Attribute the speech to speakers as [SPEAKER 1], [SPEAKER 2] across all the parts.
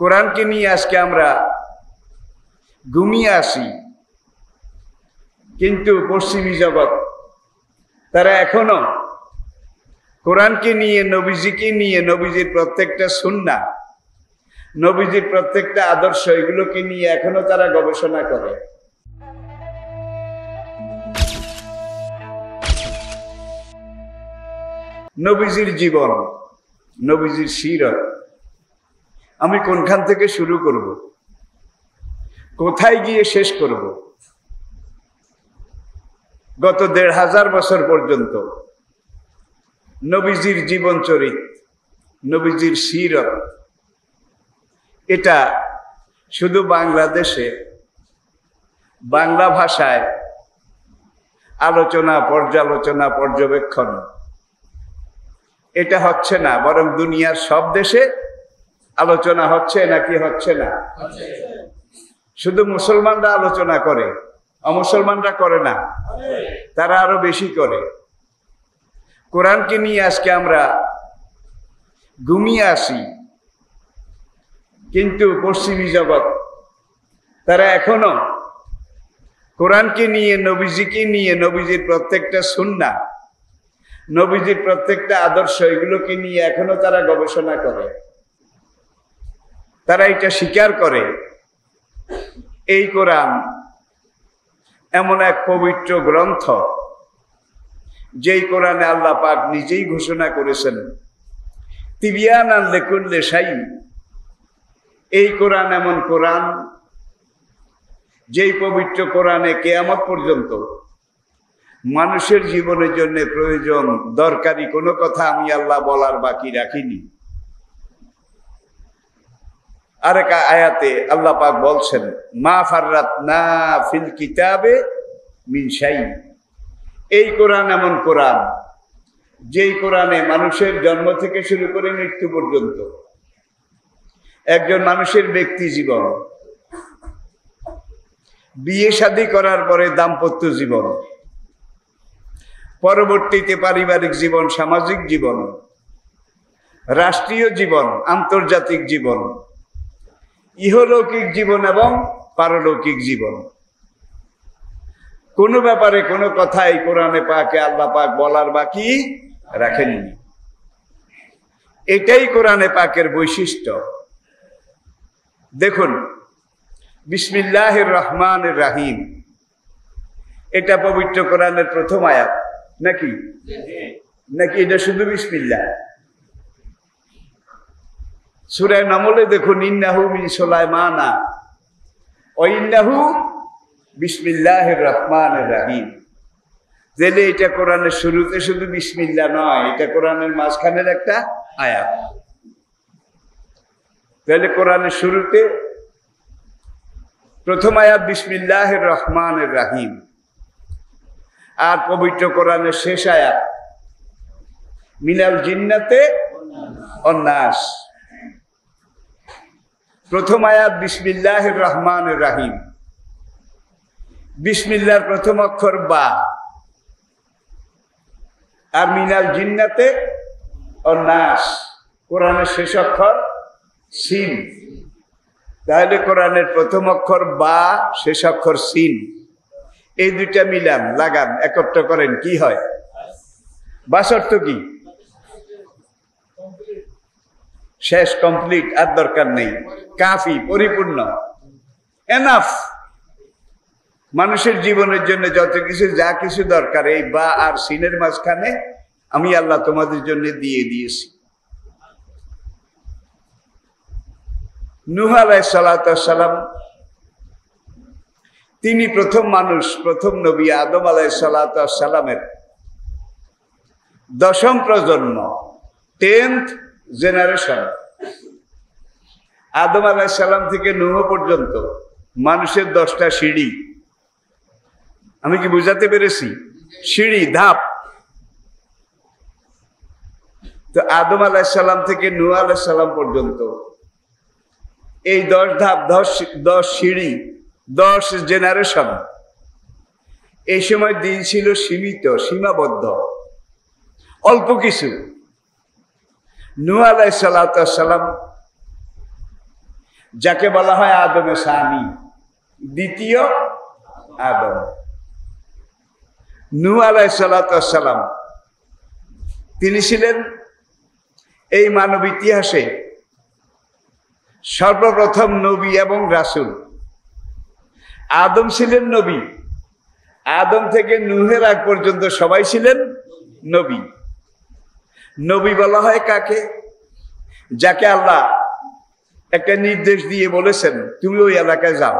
[SPEAKER 1] কোরআনকে নিয়ে আজকে আমরা ঘুমিয়ে আসি, কিন্তু পশ্চিমী জগৎ তারা এখনো কোরআনকে নিয়ে, নবীজিকে নিয়ে, নবীজির প্রত্যেকটা সুন্নাহ, নবীজির প্রত্যেকটা আদর্শ, এগুলোকে নিয়ে এখনো তারা গবেষণা করে। নবীজির জীবন, নবীজির সিরত আমি কোনখান থেকে শুরু করব, কোথায় গিয়ে শেষ করব? গত ১৫০০ বছর পর্যন্ত নবীজির জীবন চরিত, নবীজির সিরত, এটা শুধু বাংলাদেশে বাংলা ভাষায় আলোচনা, পর্যালোচনা, পর্যবেক্ষণ এটা হচ্ছে না, বরং দুনিয়ার সব দেশে আলোচনা হচ্ছে নাকি হচ্ছে না? শুধু মুসলমানরা আলোচনা করে, অমুসলমানরা করে না, তারা আরো বেশি করে। কোরআনকে নিয়ে আজকে আমরা ঘুমিয়ে আসি, কিন্তু পশ্চিমী জগৎ তারা এখনো কোরআনকে নিয়ে, নবীজিকে নিয়ে, নবীজির প্রত্যেকটা সুন্নাহ, নবীজির প্রত্যেকটা আদর্শ, এগুলোকে নিয়ে এখনো তারা গবেষণা করে। তারা এটা স্বীকার করে এই কোরআন এমন এক পবিত্র গ্রন্থ, যেই কোরআনে আল্লাহ পাক নিজেই ঘোষণা করেছেন তিবিয়ানান লিকুল্লি শাই। এই কোরআন এমন কোরআন, যেই পবিত্র কোরআনে কিয়ামত পর্যন্ত মানুষের জীবনের জন্য প্রয়োজন, দরকারি কোনো কথা আমি আল্লাহ বলার বাকি রাখিনি। আরেক আয়াতে আল্লাহ পাক বলছেন মা ফাররাতনা ফিল কিতাবে মিন শাই। এই কোরআন এমন কোরআন, যেই কোরআনে মানুষের জন্ম থেকে শুরু করে মৃত্যু পর্যন্ত, একজন মানুষের ব্যক্তি জীবন, বিয়ে শাদী করার পরে দাম্পত্য জীবন, পরবর্তীতে পারিবারিক জীবন, সামাজিক জীবন, রাষ্ট্রীয় জীবন, আন্তর্জাতিক জীবন, ইহলৌকিক জীবন এবং পারলৌকিক জীবন, কোনো ব্যাপারে কোনো কথাই কোরআনে পাকে আল্লাহ পাক বলার বাকি রাখেননি। এটাই কোরআনে পাকের বৈশিষ্ট্য। দেখুন, বিসমিল্লাহির রহমানির রহিম, এটা পবিত্র কোরআনের প্রথম আয়াত নাকি? নাকি এটা শুধু বিসমিল্লাহ? সূরা নামলে দেখুন ইন্নাহু মিন সুলাইমানা ওয়া ইন্নাহু বিসমিল্লাহির রহমানির রহিম। তাহলে এটা কোরআনের শুরুতে শুধু বিসমিল্লাহ নয়, এটা কোরআনের মাঝখানের একটা আয়াত। তাহলে কোরআনের শুরুতে প্রথম আয়াত বিসমিল্লাহির রহমানির রহিম, আর পবিত্র কোরআনের শেষ আয়াত মিনাল জিন্নাতে ওয়ান নাস। প্রথম আয়াত বিসমিল্লাহির রহমানির রহিম, বিসমিল্লাহর প্রথম অক্ষর বা, আর মিনাল জিন্নাতে ওয়ান নাস কোরআনের শেষ অক্ষর সিন। তাহলে কোরআনের প্রথম অক্ষর বা, শেষ অক্ষর সিন, এই দুইটা মিলান, লাগান, একত্র করেন, কি হয়? বাস অর্থ কি? শেষ, কমপ্লিট, আর দরকার নেই, কাফি, পরিপূর্ণ, এনাফ। মানুষের জীবনের জন্য যত কিছু, যা কিছু দরকার, এই বা আর সিনের মাঝখানে আমি আল্লাহ তোমাদের জন্য দিয়ে দিয়েছি। নূহ আলাইহিস সালাতু ওয়াস সালাম, তিনি প্রথম মানুষ, প্রথম নবী। আদম আলাইহিস সালাতু ওয়াস সালামের 10ম প্রজন্ম, 10th জেনারেশন। আদম আলাইহিস সালাম থেকে নূহ পর্যন্ত মানুষের 10টা সিঁড়ি। আমি কি বুঝাতে পেরেছি? সিঁড়ি, ধাপ। তো আদম আলাইহিস সালাম থেকে নূহ আলাইহিস সালাম পর্যন্ত এই 10 ধাপ, 10 সিঁড়ি, 10 জেনারেশন। এই সময় দিন ছিল সীমিত, সীমাবদ্ধ, অল্প কিছু। নূহ আলাইহিস সালাম যাকে বলা হয় আদমে সানি, দ্বিতীয় আদম। নূহ আলাইহিস সালাতু ওয়াস সালাম তিনি ছিলেন এই মানব ইতিহাসে সর্বপ্রথম নবী এবং রাসূল। আদম ছিলেন নবী, আদম থেকে নূহের আগ পর্যন্ত সবাই ছিলেন নবী। নবী বলা হয় কাকে? যাকে আল্লাহ একটা নির্দেশ দিয়ে বলেছেন তুমি ওই এলাকায় যাও,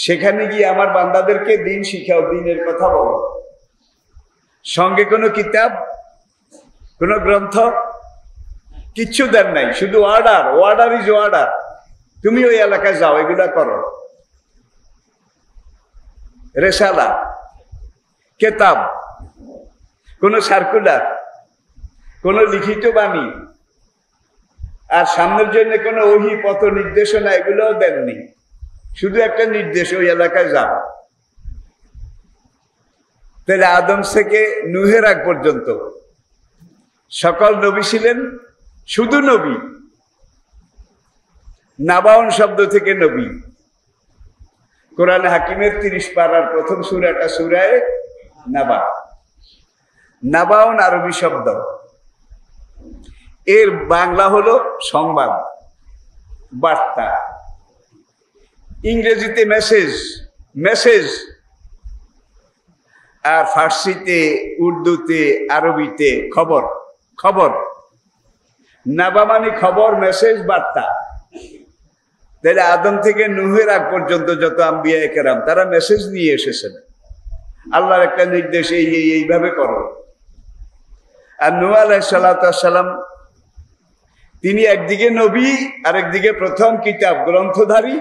[SPEAKER 1] সেখানে গিয়ে আমার বান্দাদেরকে দিন শিখাও, দিনের কথা বলো। সঙ্গে কোনো কিতাব, কোনো গ্রন্থ কিচ্ছু দেন নাই, শুধু অর্ডার, অর্ডার ইজ অর্ডার, তুমি ওই এলাকায় যাও, এগুলা করো। রেসালা, কেতাব, কোন সার্কুলার, কোন লিখিত বাণী, আর সামনের জন্য কোনো ওহী পথ নির্দেশনা এগুলোও দেননি, শুধু একটা নির্দেশ, ওই এলাকায় যাও। তাহলে আদম থেকে নূহের আগ পর্যন্ত সকল নবী ছিলেন শুধু নবী। নাবাউন শব্দ থেকে নবী। কোরআন হাকিমের 30 পারার প্রথম সূরাটা সূরায়ে নাবা। নাবাউন আরবি শব্দ, এর বাংলা হলো সংবাদ, বার্তা। ইংরেজিতে মেসেজ, মেসেজ, আর ফার্সিতে, উর্দুতে, আরবিতে খবর, খবর। নাবা মানে খবর, মেসেজ, বার্তা। তাহলে আদম থেকে নূহের আগ পর্যন্ত যত আম্বিয়া কেরাম তারা মেসেজ নিয়ে এসেছেন, আল্লাহর একটা নির্দেশ, এইভাবে করো। আর নূহ আলাইহিস সালাতু ওয়াস সালাম তিনি একদিকে নবী আর একদিকে প্রথম কিতাব গ্রন্থধারী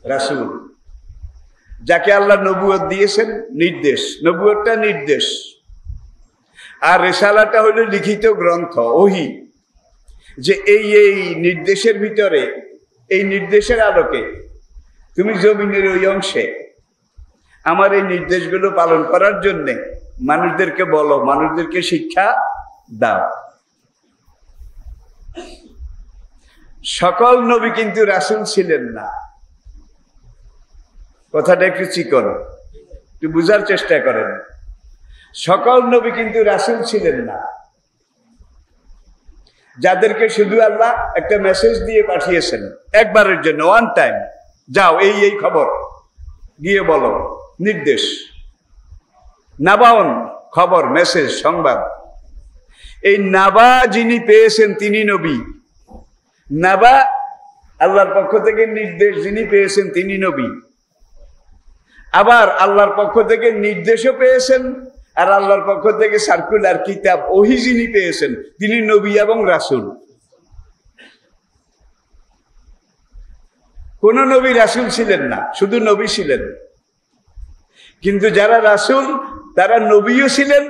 [SPEAKER 1] রাসূল, যাকে আল্লাহ নবুয়ত দিয়েছেন, নির্দেশ। নবুয়তটা নির্দেশ, আর রিসালাটা হলো লিখিত গ্রন্থ, ওহী, যে এই নির্দেশের ভিতরে, এই নির্দেশের আলোকে তুমি জমিনের ওই অংশে আমার এই নির্দেশগুলো পালন করার জন্যে মানুষদেরকে বলো, মানুষদেরকে শিক্ষা দাও। সকল নবী কিন্তু রাসূল ছিলেন না। কথাটা একটু চিকন, একটু বুঝার চেষ্টা করেন। সকল নবী কিন্তু রাসূল ছিলেন না, যাদেরকে শুধু আল্লাহ একটা মেসেজ দিয়ে পাঠিয়েছেন একবারের জন্য, ওয়ান টাইম, যাও এই খবর গিয়ে বলো, নির্দেশ। নাবাউন খবর, মেসেজ, সংবাদ। এই নাবা যিনি পেয়েছেন তিনি নবী। নাবা আল্লাহর পক্ষ থেকে নির্দেশ যিনি পেয়েছেন তিনি নবী। আবার আল্লাহর পক্ষ থেকে নির্দেশও পেয়েছেন, আর আল্লাহর পক্ষ থেকে সার্কুলার, কিতাব, ওহী যিনি পেয়েছেন তিনি নবী এবং রাসূল। কোন নবী রাসূল ছিলেন না, শুধু নবী ছিলেন। কিন্তু যারা রাসূল তারা নবীও ছিলেন,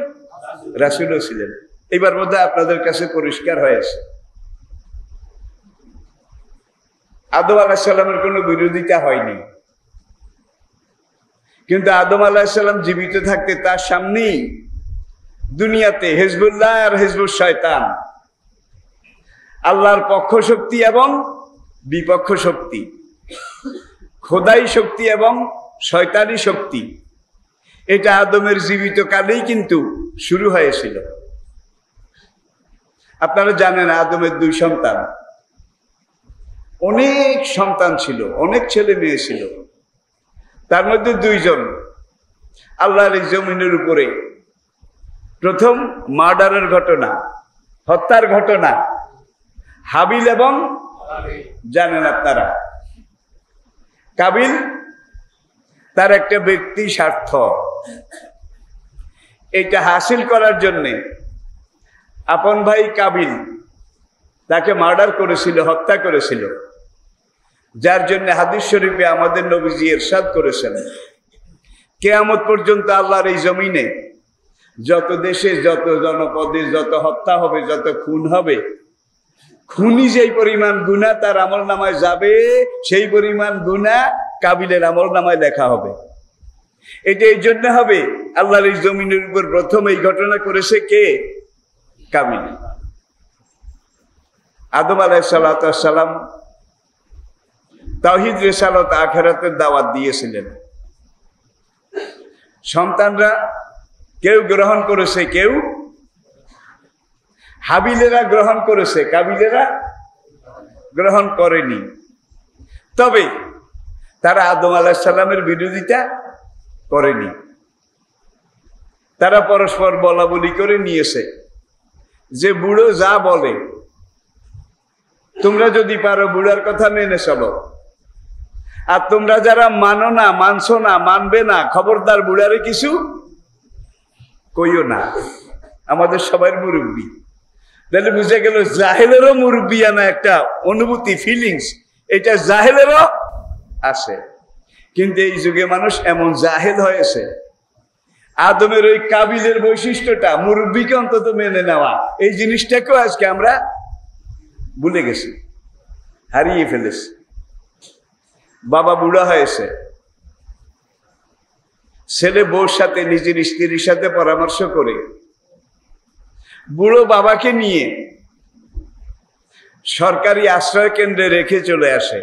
[SPEAKER 1] রাসূলও ছিলেন। এবার মধ্যে আপনাদের কাছে পরিষ্কার হয়েছে। আদম আলাইহিস সালামের কোনো বিরোধিতা হয়নি, কিন্তু আদম আলাইহিস সালাম জীবিত থাকতে তার সামনেই দুনিয়াতে হিজবুল্লাহ আর হিজবুশ শয়তান, আল্লাহর পক্ষ শক্তি এবং বিপক্ষ শক্তি, খোদাই শক্তি এবং শয়তানি শক্তি, এটা আদমের জীবিত কালেই কিন্তু শুরু হয়েছিল। আপনারা জানেন আদমের 2 সন্তান, অনেক সন্তান ছিল, অনেক ছেলে মেয়ে ছিল, তার মধ্যে 2 জন আল্লাহর এই জমিনের উপরে প্রথম মার্ডারের ঘটনা, হত্যার ঘটনা, হাবিল এবং জানেন আপনারা, কাবিল তার একটা ব্যক্তি স্বার্থ, এটা হাসিল করার জন্যে আপন ভাই কাবিল তাকে মার্ডার করেছিল, হত্যা করেছিল, যার জন্য হাদিস শরীফে আমাদের নবীজি ইরশাদ করেছেন, কিয়ামত পর্যন্ত আল্লাহর এই জমিনে যত দেশে, যত জনপদে যত হত্যা হবে, যত খুন হবে, খুনি যেই পরিমাণ গুনাহ তার আমলনামায় যাবে, সেই পরিমাণ গুনাহ কাবিলের আমলনামায় লেখা হবে। এটা এই জন্য হবে, আল্লাহর এই জমিনের উপর প্রথম এই ঘটনা করেছে কে? কাবিল। আদম আলাইহিস সালাম তাওহীদ রিসালাত আখিরাতের দাওয়াত দিয়েছিলেন। সন্তানরা কেউ গ্রহণ করেছে, কেউ হাবিলেরা গ্রহণ করেছে, কাবিলেরা গ্রহণ করেনি। তবে তারা আদম আলাইহিস সালামের বিরোধিতা করেনি। তারা পরস্পর বলা বলি করে নিয়েছে যে বুড়ো যা বলে তোমরা যদি পারো বুড়ার কথা মেনে চলো, আর তোমরা যারা মানো না, মানছো না, মানবে না, খবরদার বুড়ারে কিছু কইও না। আমাদের সবার মুরব্বী, তাহলে বুঝে গেল জাহেলেরও মুরব্বিয়ানা একটা অনুভূতি, ফিলিংস, এটা জাহেলেরও আছে। কিন্তু এই যুগে মানুষ এমন জাহেল হয়েছে, আদমের ওই কাবিলের বৈশিষ্ট্যটা, মুরব্বীকে অন্তত মেনে নেওয়া, এই জিনিসটাকেও আজকে আমরা ভুলে গেছি, হারিয়ে ফেলেছি। বাবা বুড়া হয়েছে, ছেলে বউর সাথে, নিজের স্ত্রীর সাথে পরামর্শ করে বুড়ো বাবাকে নিয়ে সরকারি আশ্রয় কেন্দ্রে রেখে চলে আসে।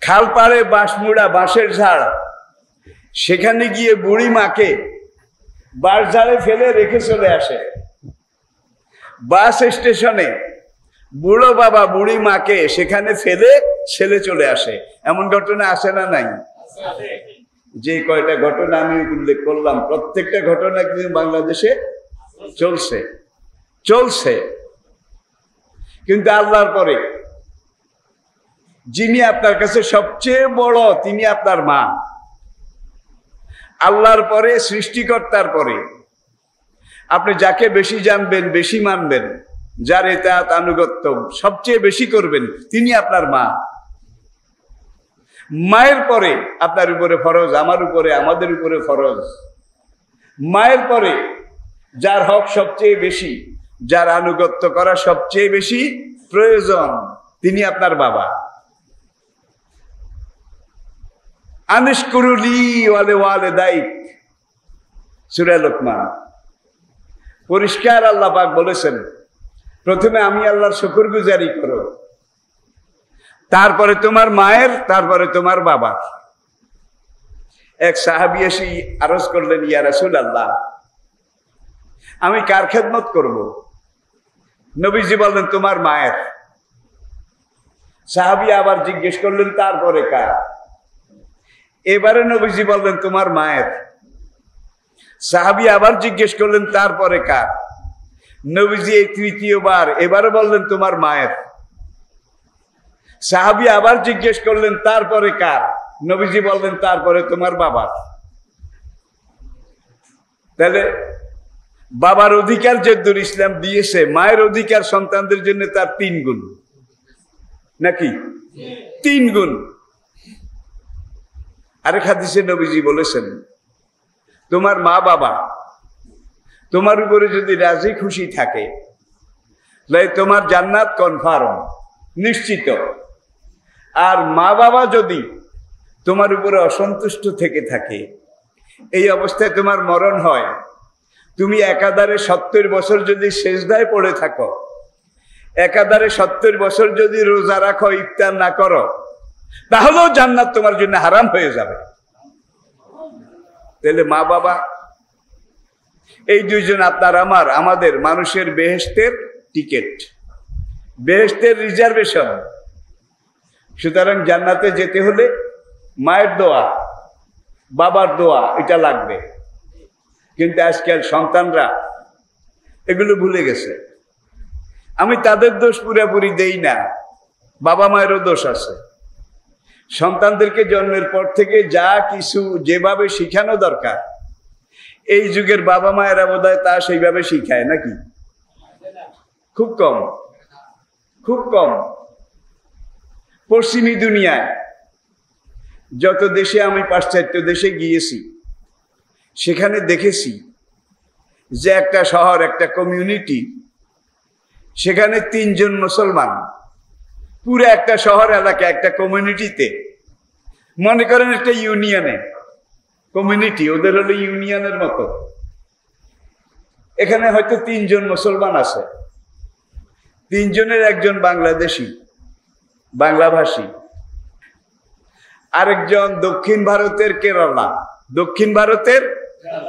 [SPEAKER 1] খাল পাড়ে বাঁশমুড়া, বাঁশের ঝাড়, সেখানে গিয়ে বুড়ি মাকে বাঁশ ঝাড়ে ফেলে রেখে চলে আসে। বাস স্টেশনে বুড়ো বাবা বুড়ি মাকে সেখানে ফেলে ছেলে চলে আসে। এমন ঘটনা আসে না নাই? যে কয়টা ঘটনা আমি উল্লেখ করলাম, প্রত্যেকটা ঘটনা কিন্তু বাংলাদেশে চলছে। কিন্তু আল্লাহর পরে যিনি আপনার কাছে সবচেয়ে বড়, তিনি আপনার মা। আল্লাহর পরে, সৃষ্টিকর্তার পরে আপনি যাকে বেশি জানবেন, বেশি মানবেন, যার ইতাআত আনুগত্য সবচেয়ে বেশি করবেন, তিনি আপনার মা। মায়ের পরে আপনার উপরে ফরজ, আমার উপরে, আমাদের উপরে ফরজ। মায়ের পরে যার হক সবচেয়ে বেশি, যার আনুগত্য করা সবচেয়ে বেশি প্রয়োজন, তিনি আপনার বাবা। আনিশকুরুলি ওয়ালে ওয়ালিদাইক, সূরা লোকমান। পরিষ্কার আল্লাহ পাক বলেছেন, প্রথমে আমি আল্লাহর শুকরগুজারি করো, তারপরে তোমার মায়ের, তারপরে তোমার বাবার। এক সাহাবী এসে আরজ করলেন, ইয়া রাসূলুল্লাহ, আমি কার খেদমত করব? নবীজি বললেন, তোমার মায়ের। সাহাবী আবার জিজ্ঞেস করলেন, তারপরে কার? এবারে নবীজি বললেন, তোমার মায়ের। সাহাবী আবার জিজ্ঞেস করলেন, তারপরে কার? নবীজি এই তৃতীয়বার এবারে বললেন, তোমার মায়ের। সাহাবী আবার জিজ্ঞেস করলেন, তারপরে কার? নবীজি বললেন, তারপরে তোমার বাবার। তাহলে বাবার অধিকার যদ্দূর ইসলাম দিয়েছে, মায়ের অধিকার সন্তানদের জন্য তার 3 গুণ, নাকি 3 গুণ। আরেক হাদিসে নবীজি বলেছেন, তোমার মা বাবা তোমার উপরে যদি রাজি খুশি থাকে, তাহলে তোমার জান্নাত কনফার্ম, নিশ্চিত। আর মা বাবা যদি তোমার উপরে অসন্তুষ্ট থেকে থাকে, এই অবস্থায় তোমার মরণ হয়, তুমি একাধারে 70 বছর যদি সেজদায় পড়ে থাকো, একাধারে 70 বছর যদি রোজা রাখো, ইফতার না করো, তাহলেও জান্নাত তোমার জন্য হারাম হয়ে যাবে। তাহলে মা বাবা এই দুইজন আপনার আমার, আমাদের মানুষের বেহেশতের টিকিট, বেহেশতের রিজার্ভেশন। সুতরাং জান্নাতে যেতে হলে মায়ের দোয়া, বাবার দোয়া, এটা লাগবে। কিন্তু আজকাল সন্তানরা এগুলো ভুলে গেছে। আমি তাদের দোষ পুরোপুরি দেই না, বাবা মায়েরও দোষ আছে। সন্তানদেরকে জন্মের পর থেকে যা কিছু যেভাবে শিখানো দরকার, এই যুগের বাবা মায়েরা বোধহয় তা সেইভাবে শিখায় নাকি? খুব কম, খুব কম। পশ্চিমী দুনিয়ায় যত দেশে আমি পাশ্চাত্য দেশে গিয়েছি, সেখানে দেখেছি যে একটা শহর, একটা কমিউনিটি, সেখানে 3 জন মুসলমান, পুরো একটা শহর এলাকা, একটা কমিউনিটিতে, মনে করেন একটা ইউনিয়নে, কমিউনিটি ওদের হলো ইউনিয়নের মতো। এখানে হয়তো 3 জন মুসলমান আছে, 3 জনের 1 জন বাংলাদেশি, বাংলাভাষী, আরেকজন দক্ষিণ ভারতের কেরালা, দক্ষিণ ভারতের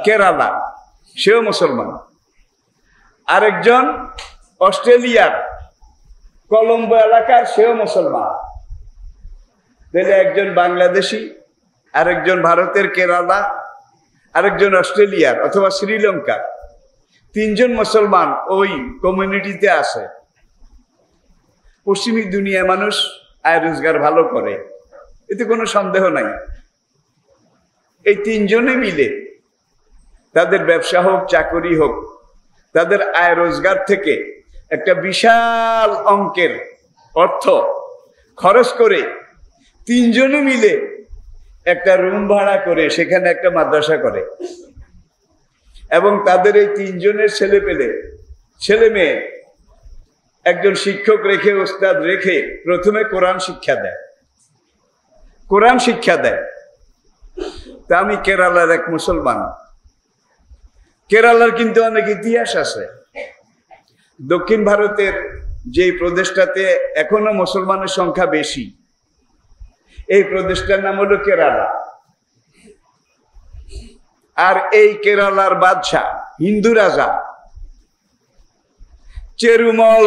[SPEAKER 1] কেরালা, সেও মুসলমান। আরেকজন অস্ট্রেলিয়ার কলম্বো এলাকার, সেও মুসলমান। তাহলে একজন বাংলাদেশি, আরেকজন ভারতের কেরালা, আরেকজন অস্ট্রেলিয়ার অথবা শ্রীলঙ্কার, তিনজন মুসলমান ওই কমিউনিটিতে আছে। পশ্চিমী দুনিয়ায় মানুষ আয় রোজগার ভালো করে, এতে কোনো সন্দেহ নাই। এই তিনজনে মিলে তাদের ব্যবসা হোক, চাকরি হোক, তাদের আয় রোজগার থেকে একটা বিশাল অঙ্কের অর্থ খরচ করে তিনজনে মিলে একটা রুম ভাড়া করে সেখানে একটা মাদ্রাসা করে, এবং তাদের এই তিনজনের ছেলে মেয়ে একজন শিক্ষক রেখে, ওস্তাদ রেখে প্রথমে কোরআন শিক্ষা দেয়, কোরআন শিক্ষা দেয়। তা আমি কেরালার এক মুসলমান, কেরালার কিন্তু অনেক ইতিহাস আছে। দক্ষিণ ভারতের যে প্রদেশটাতে এখনো মুসলমানের সংখ্যা বেশি, এই প্রদেশটার নাম হলো কেরালা। আর এই কেরালার বাদশাহ, হিন্দু রাজা চেরুমল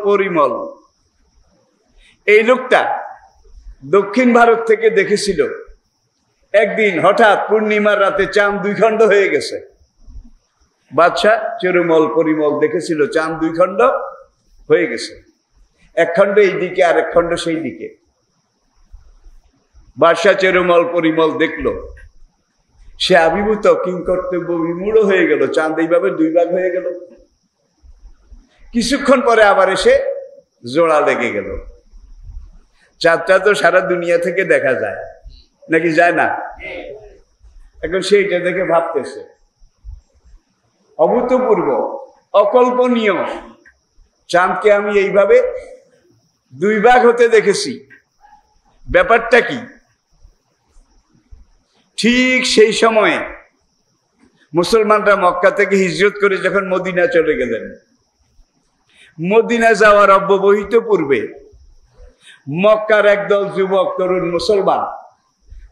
[SPEAKER 1] পরিমল, এই লোকটা দক্ষিণ ভারত থেকে দেখেছিল একদিন হঠাৎ পূর্ণিমার রাতে চাঁদ দুই খণ্ড হয়ে গেছে। বাদশাহ চেরুমল পরিমল দেখেছিল চাঁদ দুই খণ্ড হয়ে গেছে, এক খণ্ড এই দিকে আর এক খণ্ড সেই দিকে। বাদশাহ চেরুমল পরিমল দেখলো, সে আবির্ভূত কিংকর্তব্য বিমূঢ় হয়ে গেল, চাঁদ এইভাবে দুই ভাগ হয়ে গেল। কিছুক্ষণ পরে আবার এসে জোড়া লেগে গেল। চাঁদটা তো সারা দুনিয়া থেকে দেখা যায় নাকি যায় না? এখন সেইটা দেখে ভাবতেছে অভূতপূর্ব, অকল্পনীয়, চাঁদকে আমি এইভাবে দুই ভাগ হতে দেখেছি, ব্যাপারটা কি? ঠিক সেই সময়ে মুসলমানরা মক্কা থেকে হিজরত করে যখন মদিনা চলে গেলেন, মদিনা যাওয়ার অব্যবহিত পূর্বে মক্কার একদল যুবক তরুণ মুসলমান,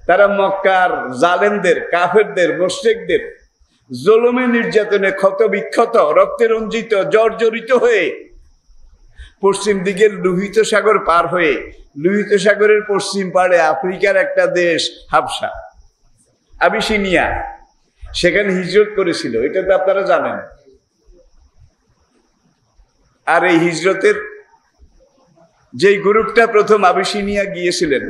[SPEAKER 1] তারা মক্কার জালেমদের, কাফেরদের, মুশরিকদের জুলুমে নির্যাতনে ক্ষত বিক্ষত, রক্তে রঞ্জিত, জর্জরিত হয়ে পশ্চিম দিকের লোহিত সাগর পার হয়ে, লোহিত সাগরের পশ্চিম পাড়ে আফ্রিকার একটা দেশ হাবশা, আবিসিনিয়া, সেখানে হিজরত করেছিল। এটা তো আপনারা জানেন। আর এই হিজরতের যেই গ্রুপটা প্রথম আবিসিনিয়া গিয়েছিলেন,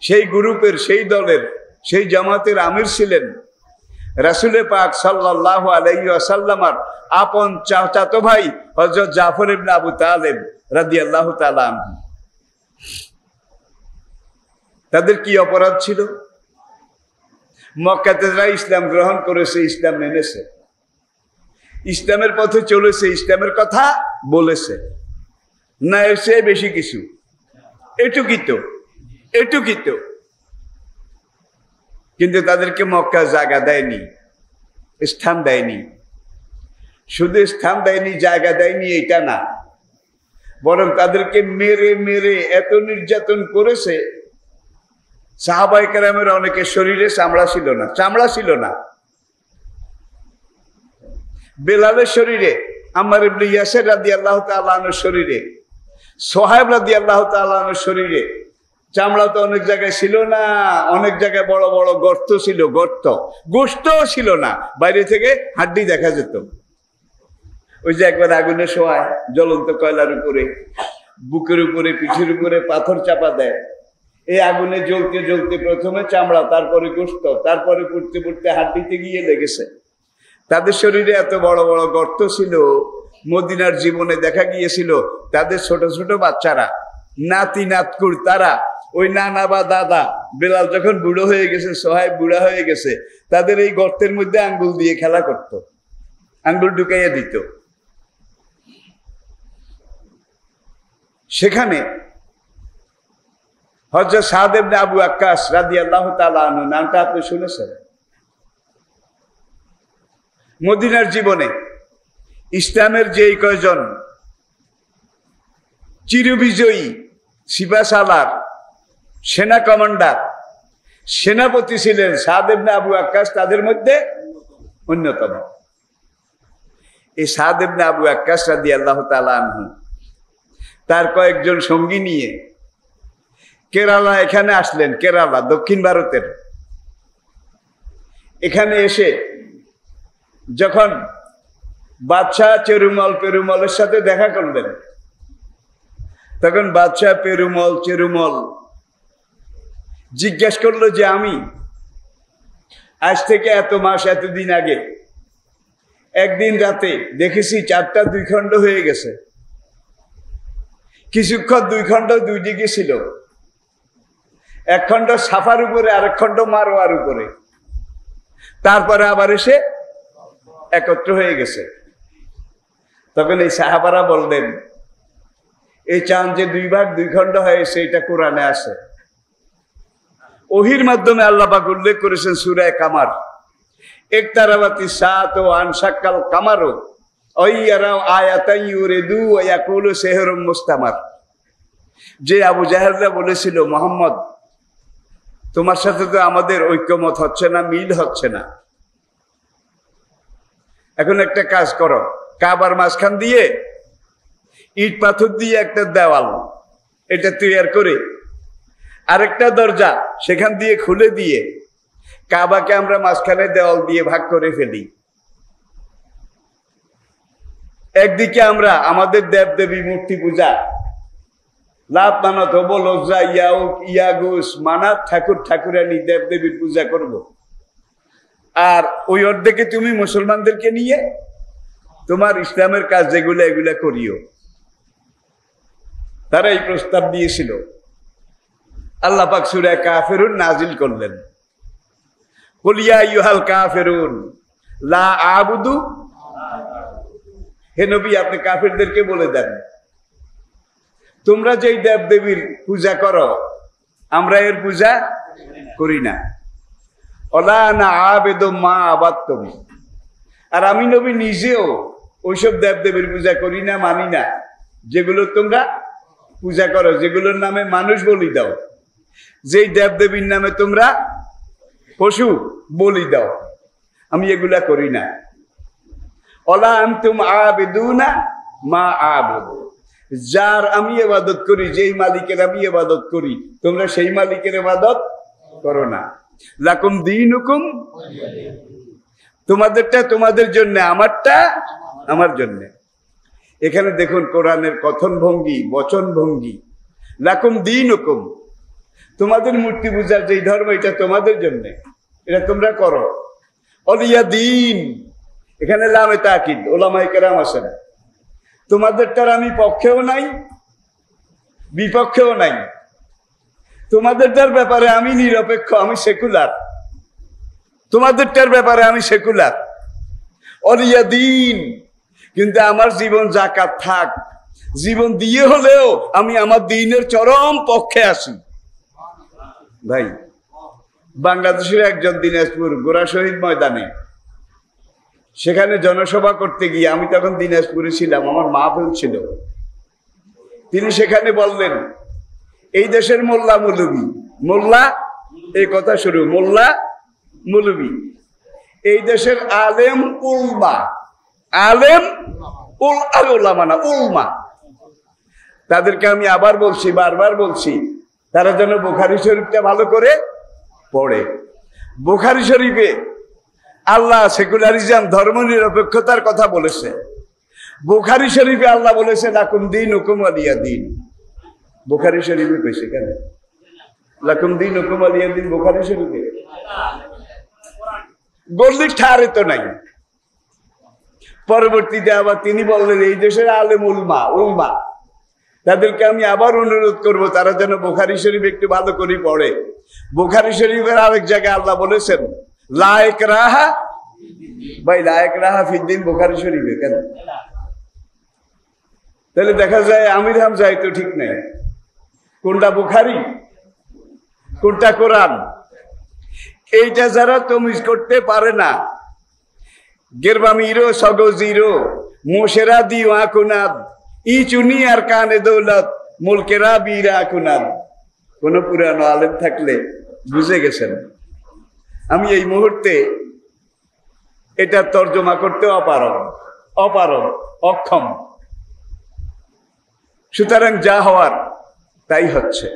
[SPEAKER 1] সেই গ্রুপের, সেই দলের, সেই জামাতের আমির ছিলেন রাসূল পাক সাল্লাল্লাহু আলাইহি ওয়াসাল্লামের আপন চাচাতো ভাই হযরত জাফর ইবনে আবু তালেব রাদিয়াল্লাহু তাআলা আনহু। তাদের কি অপরাধ ছিল? মক্কাতে যারা ইসলাম গ্রহণ করেছে, ইসলাম মেনেছে, ইসলামের পথে চলেছে, ইসলামের কথা বলেছে, না এসে বেশি কিছু, এটুকিত। কিন্তু তাদেরকে মক্কা জায়গা দেয়নি, স্থান দেয়নি। শুধু স্থান দেয়নি, জায়গা দেয়নি এটা না, বরং তাদেরকে মেরে মেরে এত নির্যাতন করেছে, সাহাবায়ে কেরামের অনেকের শরীরে চামড়া ছিল না। বেলালের শরীরে, আম্মার ইবনে ইয়াসির রাদিয়াল্লাহু তাআলা আনহুর শরীরে, সোহাইব রাদিয়াল্লাহু তাআলা আনহুর শরীরে চামড়া তো অনেক জায়গায় ছিল না, অনেক জায়গায় বড় বড় গর্ত ছিল, গোশতও ছিল না, বাইরে থেকে হাড্ডি দেখা যেত। ওই যে একবার আগুনে শোয়ায়, জ্বলন্ত কয়লার উপরে, বুকের উপরে, পিঠের উপরে পাথর চাপা দেয়, এই আগুনে জ্বলতে জ্বলতে প্রথমে চামড়া, তারপরে গোশত, তারপরে পড়তে পড়তে হাড্ডিতে গিয়ে লেগেছে। তাদের শরীরে এত বড় বড় গর্ত ছিল। মদিনার জীবনে দেখা গিয়েছিল তাদের ছোট ছোট বাচ্চারা, নাতি নাতকুর, তারা ওই নানা বা দাদা, বেলাল যখন বুড়ো হয়ে গেছে, সোহাইব বুড়া হয়ে গেছে, তাদের এই গর্তের মধ্যে আঙ্গুল দিয়ে খেলা করত, আঙ্গুল ঢুকাইয়া দিত। সেখানে হযরত সাদ ইবনে আবু ওয়াক্কাস রাদিয়াল্লাহু তাআলা আনহু, নামটা আপনি শুনেছেন? মদিনার জীবনে ইসলামের যেই কয়জন চিরবিজয়ী সিপাহসালার সেনা কমান্ডার, সেনাপতি ছিলেন সাদ ইবনে আবু ওয়াক্কাস, তাদের মধ্যে অন্যতম। এই সাদ ইবনে আবু ওয়াক্কাস রাদিয়াল্লাহু তাআলা আনহু তার কয়েকজন সঙ্গী নিয়ে কেরালা এখানে আসলেন। কেরালা দক্ষিণ ভারতের। এখানে এসে যখন বাদশাহ পেরুমলের সাথে দেখা করলেন, তখন বাদশাহ চেরুমল জিজ্ঞেস করলো যে আমি আজ থেকে এত মাস এতদিন আগে একদিন রাতে দেখেছি 4টা 2 খণ্ড হয়ে গেছে। কিছুক্ষণ 2 খণ্ড 2 দিকে ছিল, এক খণ্ড সাফার উপরে, আরেক খণ্ড মারোয়ার উপরে, তারপরে আবার এসে একত্র হয়ে গেছে। তখন এই সাহাবারা বললেন, এই চাঁদ যে 2 ভাগ 2 খণ্ড হয়েছে এটা কোরআনে আছে। ওহির মাধ্যমে আল্লাহ পাক উল্লেখ করেছেন সূরা কামার, ইকতারাবাতি সাআত ওয়া আনশাক্কাল কামারু আইয়ারাও আয়াতান ইউরিদু ওয়া ইয়াকুলু সিহরুম মুস্তামার। যে আবু জাহেলরা বলেছিল, মুহাম্মদ তোমার সাথে তো আমাদের ঐক্যমত হচ্ছে না, মিল হচ্ছে না, এখন একটা কাজ করো, কাবার মাঝখান দিয়ে ইট পাথর দিয়ে একটা দেওয়াল এটা তৈরি করে আরেকটা দরজা সেখান দিয়ে খুলে দিয়ে কাবাকে আমরা মাঝখানে দেওয়াল দিয়ে ভাগ করে ফেলি। একদিকে আমরা আমাদের দেবদেবী মূর্তি পূজা, লাভ মানত হবো লজ্জা ইয়াগুস মানাত ঠাকুরানী দেবদেবীর পূজা করব। আর ওই অর্ধেকে তুমি মুসলমানদেরকে নিয়ে তোমার ইসলামের কাজ যেগুলো এগুলা করিও। তারা এই প্রস্তাব দিয়েছিল। আল্লাহ পাক সূরা কাফিরুন নাজিল করলেন, কুল ইয়া আইয়ুহাল কাফিরুন লা আবুদু। হে নবী, আপনি কাফিরদেরকে বলে দেন, তোমরা যেই দেবদেবীর পূজা করো আমরা এর পূজা করি না। ওয়ালা না আবিদু মা আবাদতুম। আর আমি নবী নিজেও ওইসব দেবদেবীর পূজা করি না, মানি না, যেগুলো তোমরা পূজা করো, যেগুলোর নামে মানুষ বলি দাও, যেই দেবদেবীর নামে তোমরা পশু বলি দাও, আমি এগুলা করি না। ওয়ালা আনতুম আবিদুনা মা আবুদু। যার আমি ইবাদত করি, যেই মালিকের আমি ইবাদত করি, তোমরা সেই মালিকের ইবাদত করো না। লাকুম দীনুকুম, তোমাদেরটা তোমাদের জন্য, আমারটা আমার জন্য। এখানে দেখুন কোরআনের কথন ভঙ্গি, বচন ভঙ্গি। লাকুম দীনুকুম, তোমাদের মূর্তি পূজার যেই ধর্ম এটা তোমাদের জন্য, এটা তোমরা করো। অলিয়া দিন, এখানে লামে তাকিদ, ওলামায়ে কেরাম আছেন, তোমাদেরটার আমি পক্ষেও নাই বিপক্ষেও নাই, তোমাদেরটার ব্যাপারে আমি নিরপেক্ষ, আমি সেকুলার, তোমাদেরটার ব্যাপারে আমি সেকুলার। অলিয়া দিন, কিন্তু আমার জীবন জাকাত থাক, জীবন দিয়ে হলেও আমি আমার দিনের চরম পক্ষে আসি। ভাই, বাংলাদেশের একজন দিনাজপুর গোরা শহীদ ময়দানে সেখানে জনসভা করতে গিয়ে, আমি তখন দিনাজপুরে ছিলাম, আমার মাহফিল ছিল, তিনি সেখানে বললেন, এই দেশের মোল্লা মৌলবী, মোল্লা এই কথা শুরু, মোল্লা মৌলবী, এই দেশের আলেম উলমা, আলেম উলামা না উলমা, তাদেরকে আমি আবার বলছি, বারবার বলছি, তারা যেন বুখারী শরীফটা ভালো করে পড়ে। বুখারী শরীফে আল্লাহ সেকুলারিজম, ধর্ম নিরপেক্ষতার কথা বলেছে। বুখারী শরীফে আল্লাহ বলেছে লাকুম দীনুকুম ওয়ালিয়া দীন। বুখারী শরীফে পেছে কেন লাকুম দীনুকুম ওয়ালিয়া দীন? বুখারী শরীফে বললি ঠারে তো নাই। পরবর্তীতে আবার তিনি বললেন, এই দেশের আলেম উলমা তাদেরকে আমি আবার অনুরোধ করব, তারা যেন বুখারী শরীফ একটু ভালো করে পড়ে। বুখারী শরীফের আরেক জায়গায় আল্লাহ বলেছেন লা ইকরাহা, ভাই লা ইকরাহা ফিদ্দিন বুখারী শরীফে কেন? তাহলে দেখা যায় আমির হামজা তো ঠিক নেই, কোনটা বুখারী কোনটা কোরআন, এইটা যারা তমিজ করতে পারে না, গেরবামিরো সগজিরো মোশেরা দি ওয়াকুনাদ ই চুনি আর কানে দৌলত মুলকেরা বীরা কুনাল, কোন পুরানো আলেম থাকলে বুঝে গেছেন। আমি এই মুহূর্তে এটা তর্জমা করতে অপারগ, অক্ষম। সুতরাং যা হওয়ার তাই হচ্ছে।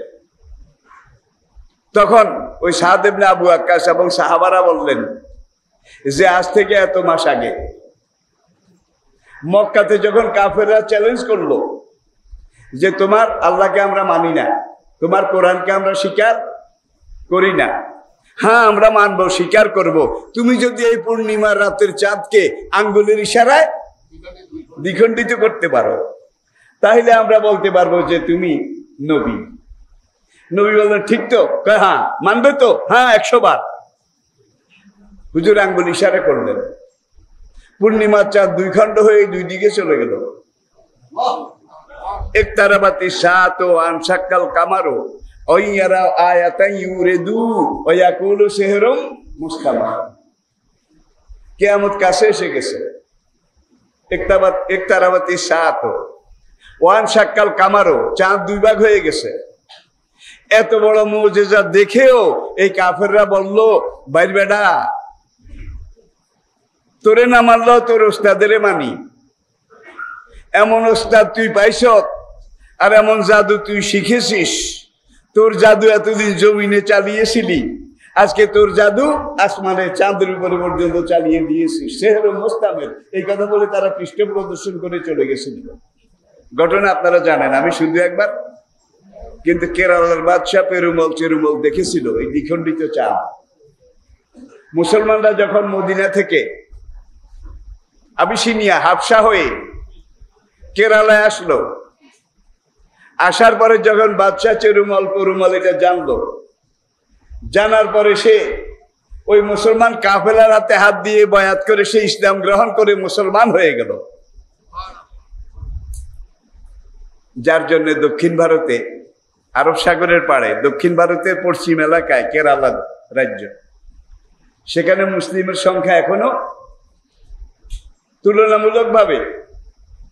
[SPEAKER 1] তখন ওই সাদ ইবনে আবু ওয়াক্কাস এবং সাহাবারা বললেন যে আজ থেকে এত মাস আগে মক্কাতে যখন কাফেররা চ্যালেঞ্জ করলো যে তোমার আল্লাহকে আমরা মানি না, তোমার কোরআনকে আমরা স্বীকার করি না, হ্যাঁ আমরা মানব, স্বীকার করব, তুমি যদি এই পূর্ণিমার রাতের চাঁদকে আঙ্গুলের ইশারায় দ্বিখণ্ডিত করতে পারো তাহলে আমরা বলতে পারবো যে তুমি নবী। নবী বললেন ঠিক তো? হ্যাঁ। মানবে তো? হ্যাঁ 100 বার। হুজুর আঙ্গুল ইশারা করলেন, পূর্ণিমার চাঁদ 2 খণ্ড হয়ে 2 দিকে চলে গেল। একতারাবাতি সাত ও আনসাক্কাল কামারো ওয়াইয়ারা আয়াতান ইউরিদু ওয়া ইয়াকুলু সিহরুম মুস্তামার। কিয়ামত কাছে এসে গেছে। একতারাবাতি সাত ও আনসাক্কাল কামারো, চাঁদ 2 ভাগ হয়ে গেছে। এত বড় মুজিজা দেখেও এই কাফেররা বলল, বাইর বেটা, তোরে না মানলো তোর ওস্তাদের মানি। এমন ওস্তাদ তুই পাইছ আর এমন জাদু তুই শিখেছিস, তোর জাদু এতদিন জমিনে চালিয়েছিলি, আজকে তোর জাদু আসমানে চাঁদের উপরে পর্যন্ত চালিয়ে দিয়েছিস। সেহর মোস্তামের এই কথা বলে তারা পৃষ্ঠ প্রদর্শন করে চলে গেছিল। ঘটনা আপনারা জানেন, আমি শুধু একবার কিন্তু কেরালার বাদশাহ চেরুমল দেখেছিল এই দ্বিখণ্ডিত চাঁদ। মুসলমানরা যখন মদিনা থেকে আবিসিনিয়া হাবশা হয়ে কেরালায় আসলো, আসার পরে যখন বাদশাহ পেরুমল এটা জানলো, জানার পরে সে ওই মুসলমান কাফেলার হাতে হাত দিয়ে বয়াত করে সে ইসলাম গ্রহণ করে মুসলমান হয়ে গেল। যার জন্য দক্ষিণ ভারতে, আরব সাগরের পাড়ে দক্ষিণ ভারতের পশ্চিম এলাকায় কেরালা রাজ্য, সেখানে মুসলিমের সংখ্যা এখনো তুলনামূলকভাবে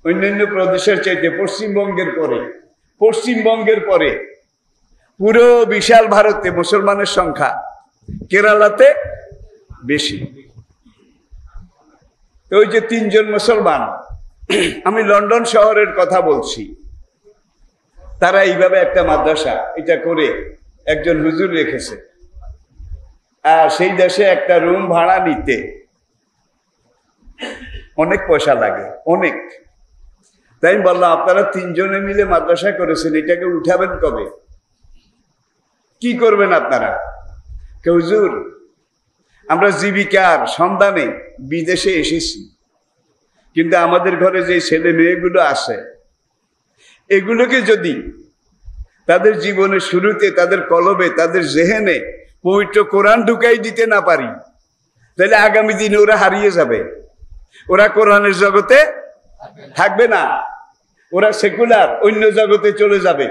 [SPEAKER 1] অন্যান্য প্রদেশের চাইতে পশ্চিমবঙ্গের পরে পুরো বিশাল ভারতে মুসলমানের সংখ্যা কেরালাতে বেশি। তো ওই যে 3 জন মুসলমান, আমি লন্ডন শহরের কথা বলছি, তারা এইভাবে একটা মাদ্রাসা এটা করে একজন হুজুর রেখেছে। আর সেই দেশে একটা রুম ভাড়া নিতে অনেক পয়সা লাগে, অনেক। তাই আমি বললাম, আপনারা 3 জনে মিলে মাদ্রাসা করেছেন, এটাকে উঠাবেন কবে? কি করবেন আপনারা? হুজুর, আমরা জীবিকার সন্ধানে বিদেশে এসেছি, কিন্তু আমাদের ঘরে যে ছেলে মেয়েগুলো আছে, এগুলোকে যদি তাদের জীবনের শুরুতে, তাদের কলবে, তাদের জেহেনে পবিত্র কোরআন ঢুকাই দিতে না পারি, তাহলে আগামী দিনে ওরা হারিয়ে যাবে। ওরা কোরআনের জগতে থাকবে না, ওরা সেকুলার অন্য জগতে চলে যাবে।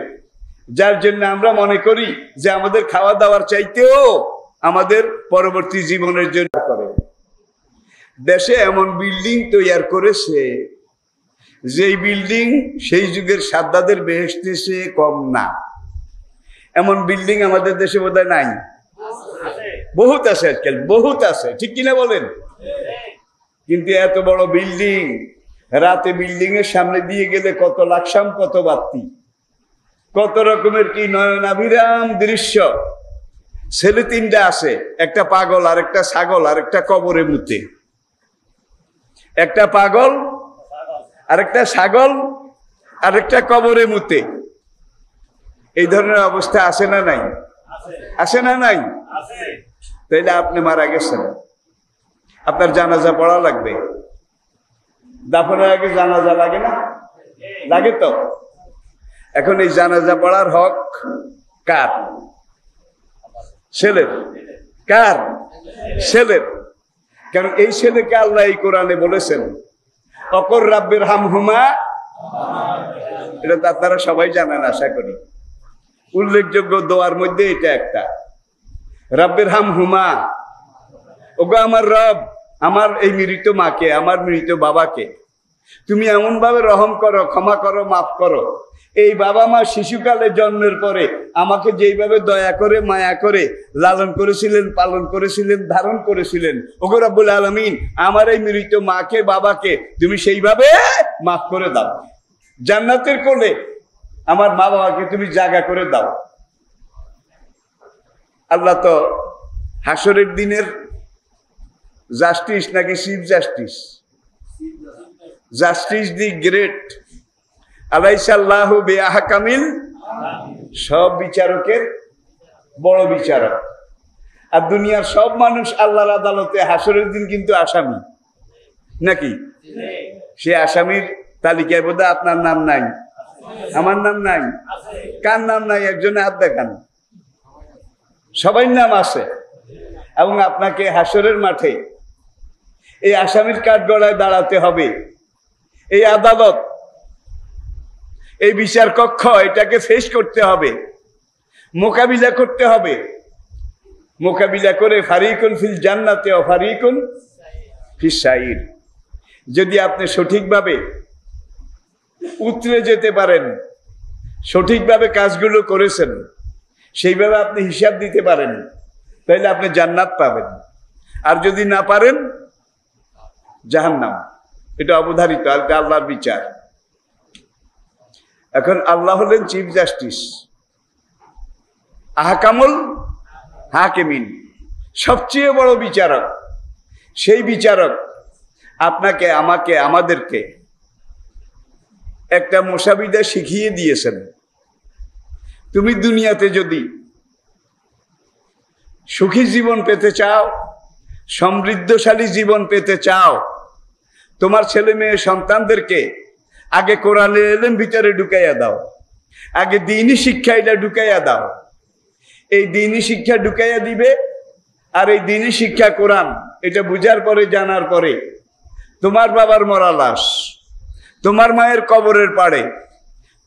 [SPEAKER 1] যার জন্য আমরা মনে করি যে আমাদের খাওয়া দাওয়ার চাইতেও আমাদের পরবর্তী জীবনের জন্য করে। দেশে এমন বিল্ডিং তৈরি করেছে, যেই বিল্ডিং সেই যুগের সাদ্দাদের বেহেশতে সে কম না। এমন বিল্ডিং আমাদের দেশে বোধহয় নাই, বহুত আছে আজকাল, বহুত আছে, ঠিক কিনা বলেন? কিন্তু এত বড় বিল্ডিং, রাতে বিল্ডিং এর সামনে দিয়ে গেলে কত লাকসাম, কত বাতি, কত রকমের কি নয়নাভিরাম দৃশ্য। ছেলে 3টা আছে, একটা পাগল, আর একটা ছাগল, আর একটা কবরে মুতে। একটা পাগল, আরেকটা ছাগল, আরেকটা কবরে মুতে। এই ধরনের অবস্থা আছে না নাই? আছে না নাই? তাইলে আপনি মারা গেছেন, আপনার জানাজা পড়া লাগবে। দাফনের আগে জানাজা লাগে না? লাগে তো। এখন এই জানাজা পড়ার হক কার? ছেলের। কার? ছেলের। কারণ এই ছেলেকে আল্লাহ এই কোরআনে বলেছেন, অকর রাব্বির হামহুমা, এটা তো আপনারা সবাই জানেন আশা করি। উল্লেখযোগ্য দোয়ার মধ্যে এটা একটা, রাব্বির হামহুমা, ওগো আমার রব, আমার এই মৃত মাকে, আমার মৃত বাবাকে তুমি এমন ভাবে রহম করো, ক্ষমা করো, মাফ করো। এই বাবা মা শিশুকালে জন্মের পরে আমাকে যেইভাবে দয়া করে মায়া করে লালন করেছিলেন, পালন করেছিলেন, ধারণ করেছিলেন, ওগো রব্বুল আলামিন আমার এই মৃত মাকে বাবাকে তুমি সেইভাবে মাফ করে দাও। জান্নাতের কোলে আমার মা বাবাকে তুমি জায়গা করে দাও। আল্লাহ তো হাসরের দিনের জাস্টিস নাকি chief justice? Justice the great, আলাইসাল্লাহু বিআহকামিল, সব বিচারকের বড় বিচারক। আর দুনিয়ার সব মানুষ আল্লাহর আদালতে হাসরের দিন কিন্তু আসামি নাকি? সে আসামির তালিকায় বোধহয় আপনার নাম নাই, আমার নাম নাই। কার নাম নাই? একজনে হাত দেখান। সবাই নাম আছে। এবং আপনাকে হাসরের মাঠে এই আসামির কাঠগড়ায় দাঁড়াতে হবে। এই আদালত, এই বিচার কক্ষ, এটাকে ফেস করতে হবে, মোকাবিলা করতে হবে। মোকাবিলা করে ফারিকুন ফিল জান্নাতে ও ফারিকুন ফিস সাইর। যদি আপনি সঠিকভাবে উতরে যেতে পারেন, সঠিকভাবে কাজগুলো করেছেন, সেইভাবে আপনি হিসাব দিতে পারেন, তাহলে আপনি জান্নাত পাবেন। আর যদি না পারেন, জাহান্নাম। এটা অবধারিত, এটা আল্লাহর বিচার। এখন আল্লাহ হলেন চিফ জাস্টিস, আহকামুল হাকিমিন, সবচেয়ে বড় বিচারক। সেই বিচারক আপনাকে, আমাকে, আমাদেরকে একটা মুসাবিদা শিখিয়ে দিয়েছেন। তুমি দুনিয়াতে যদি সুখী জীবন পেতে চাও, সমৃদ্ধশালী জীবন পেতে চাও, তোমার ছেলে মেয়ে সন্তানদেরকে আগে কোরআনের ইলম ভিতরে ঢুকাইয়া দাও, আগে দ্বীনি শিক্ষা এটা ঢুকাইয়া দাও। এই দ্বীনি শিক্ষা ঢুকাইয়া দিবে, আর এই দ্বীনি শিক্ষা কোরআন এটা বুঝার পরে, জানার পরে তোমার বাবার মরা লাশ, তোমার মায়ের কবরের পাড়ে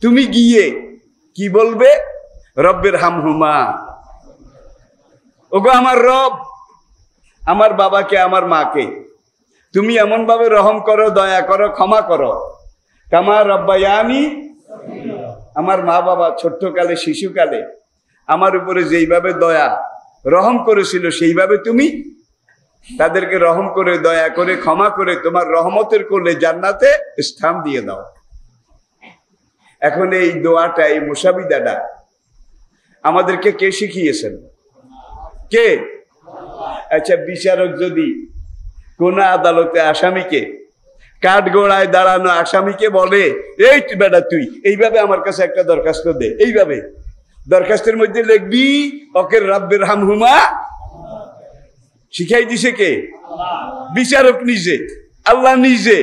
[SPEAKER 1] তুমি গিয়ে কি বলবে? রব্বের হামহুমা, ওগো আমার রব, আমার বাবাকে, আমার মাকে তুমি এমন ভাবে রহম করো, দয়া করো, ক্ষমা করো, কামা রব্বায়ানি, আমার মা বাবা ছোট্টকালে, শিশুকালে আমার উপরে যেইভাবে দয়া রহম করেছিল, সেইভাবে তুমি তাদেরকে রহম করে, দয়া করে, ক্ষমা করে তোমার রহমতের কোলে জান্নাতে স্থান দিয়ে দাও। এখন এই দোয়াটা, এই মুসাবিদাটা আমাদেরকে কে শিখিয়েছেন? কে? আচ্ছা, বিচারক যদি কোন আদালতে আসামিকে, কাঠগড়ায় দাঁড়ানো আসামিকে বলে, এই বেটা তুই এইভাবে আমার কাছে একটা দরখাস্ত দে, এইভাবে দরখাস্তের মধ্যে লিখবি ওকে রব্বের হামহুমা, শিখাই দিছে কে? বিচারক নিজে, আল্লাহ নিজে।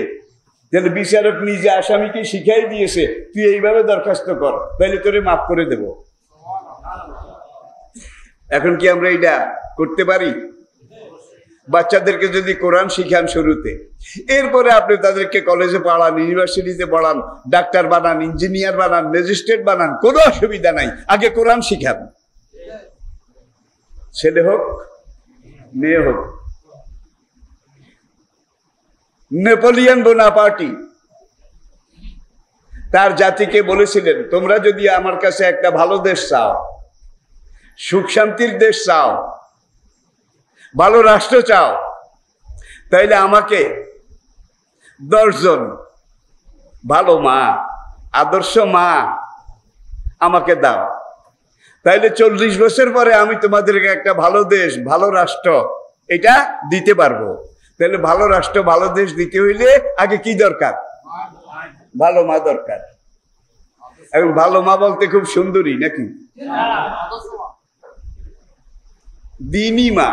[SPEAKER 1] তাহলে বিচারক নিজে আসামিকে শিখাই দিয়েছে, তুই এইভাবে দরখাস্ত কর, তাহলে তোরে মাফ করে দেব। এখন কি আমরা এইটা করতে পারি? বাচ্চাদেরকে যদি কোরআন শিখান শুরুতে, এরপরে আপনি তাদেরকে কলেজে পড়ান, ইউনিভার্সিটিতে পড়ান, ডাক্তার বানান, ইঞ্জিনিয়ার বানান, ম্যাজিস্ট্রেট বানান, কোনো অসুবিধা নাই, আগে কোরআন শিখান। ছেলে হোক, মেয়ে হোক। নেপোলিয়ন বোনাপার্টি তার জাতিকে বলেছিলেন, তোমরা যদি আমার কাছে একটা ভালো দেশ চাও, সুখ শান্তির দেশ চাও, ভালো রাষ্ট্র চাও, তাইলে আমাকে 10 জন ভালো মা, আদর্শ মা আমাকে দাও, তাইলে 40 বছর পরে আমি তোমাদেরকে একটা ভালো দেশ, ভালো রাষ্ট্র এটা দিতে পারবো। তাহলে ভালো রাষ্ট্র, ভালো দেশ দিতে হইলে আগে কি দরকার? ভালো মা দরকার। এবং ভালো মা বলতে খুব সুন্দরী নাকি? দ্বীনি মা,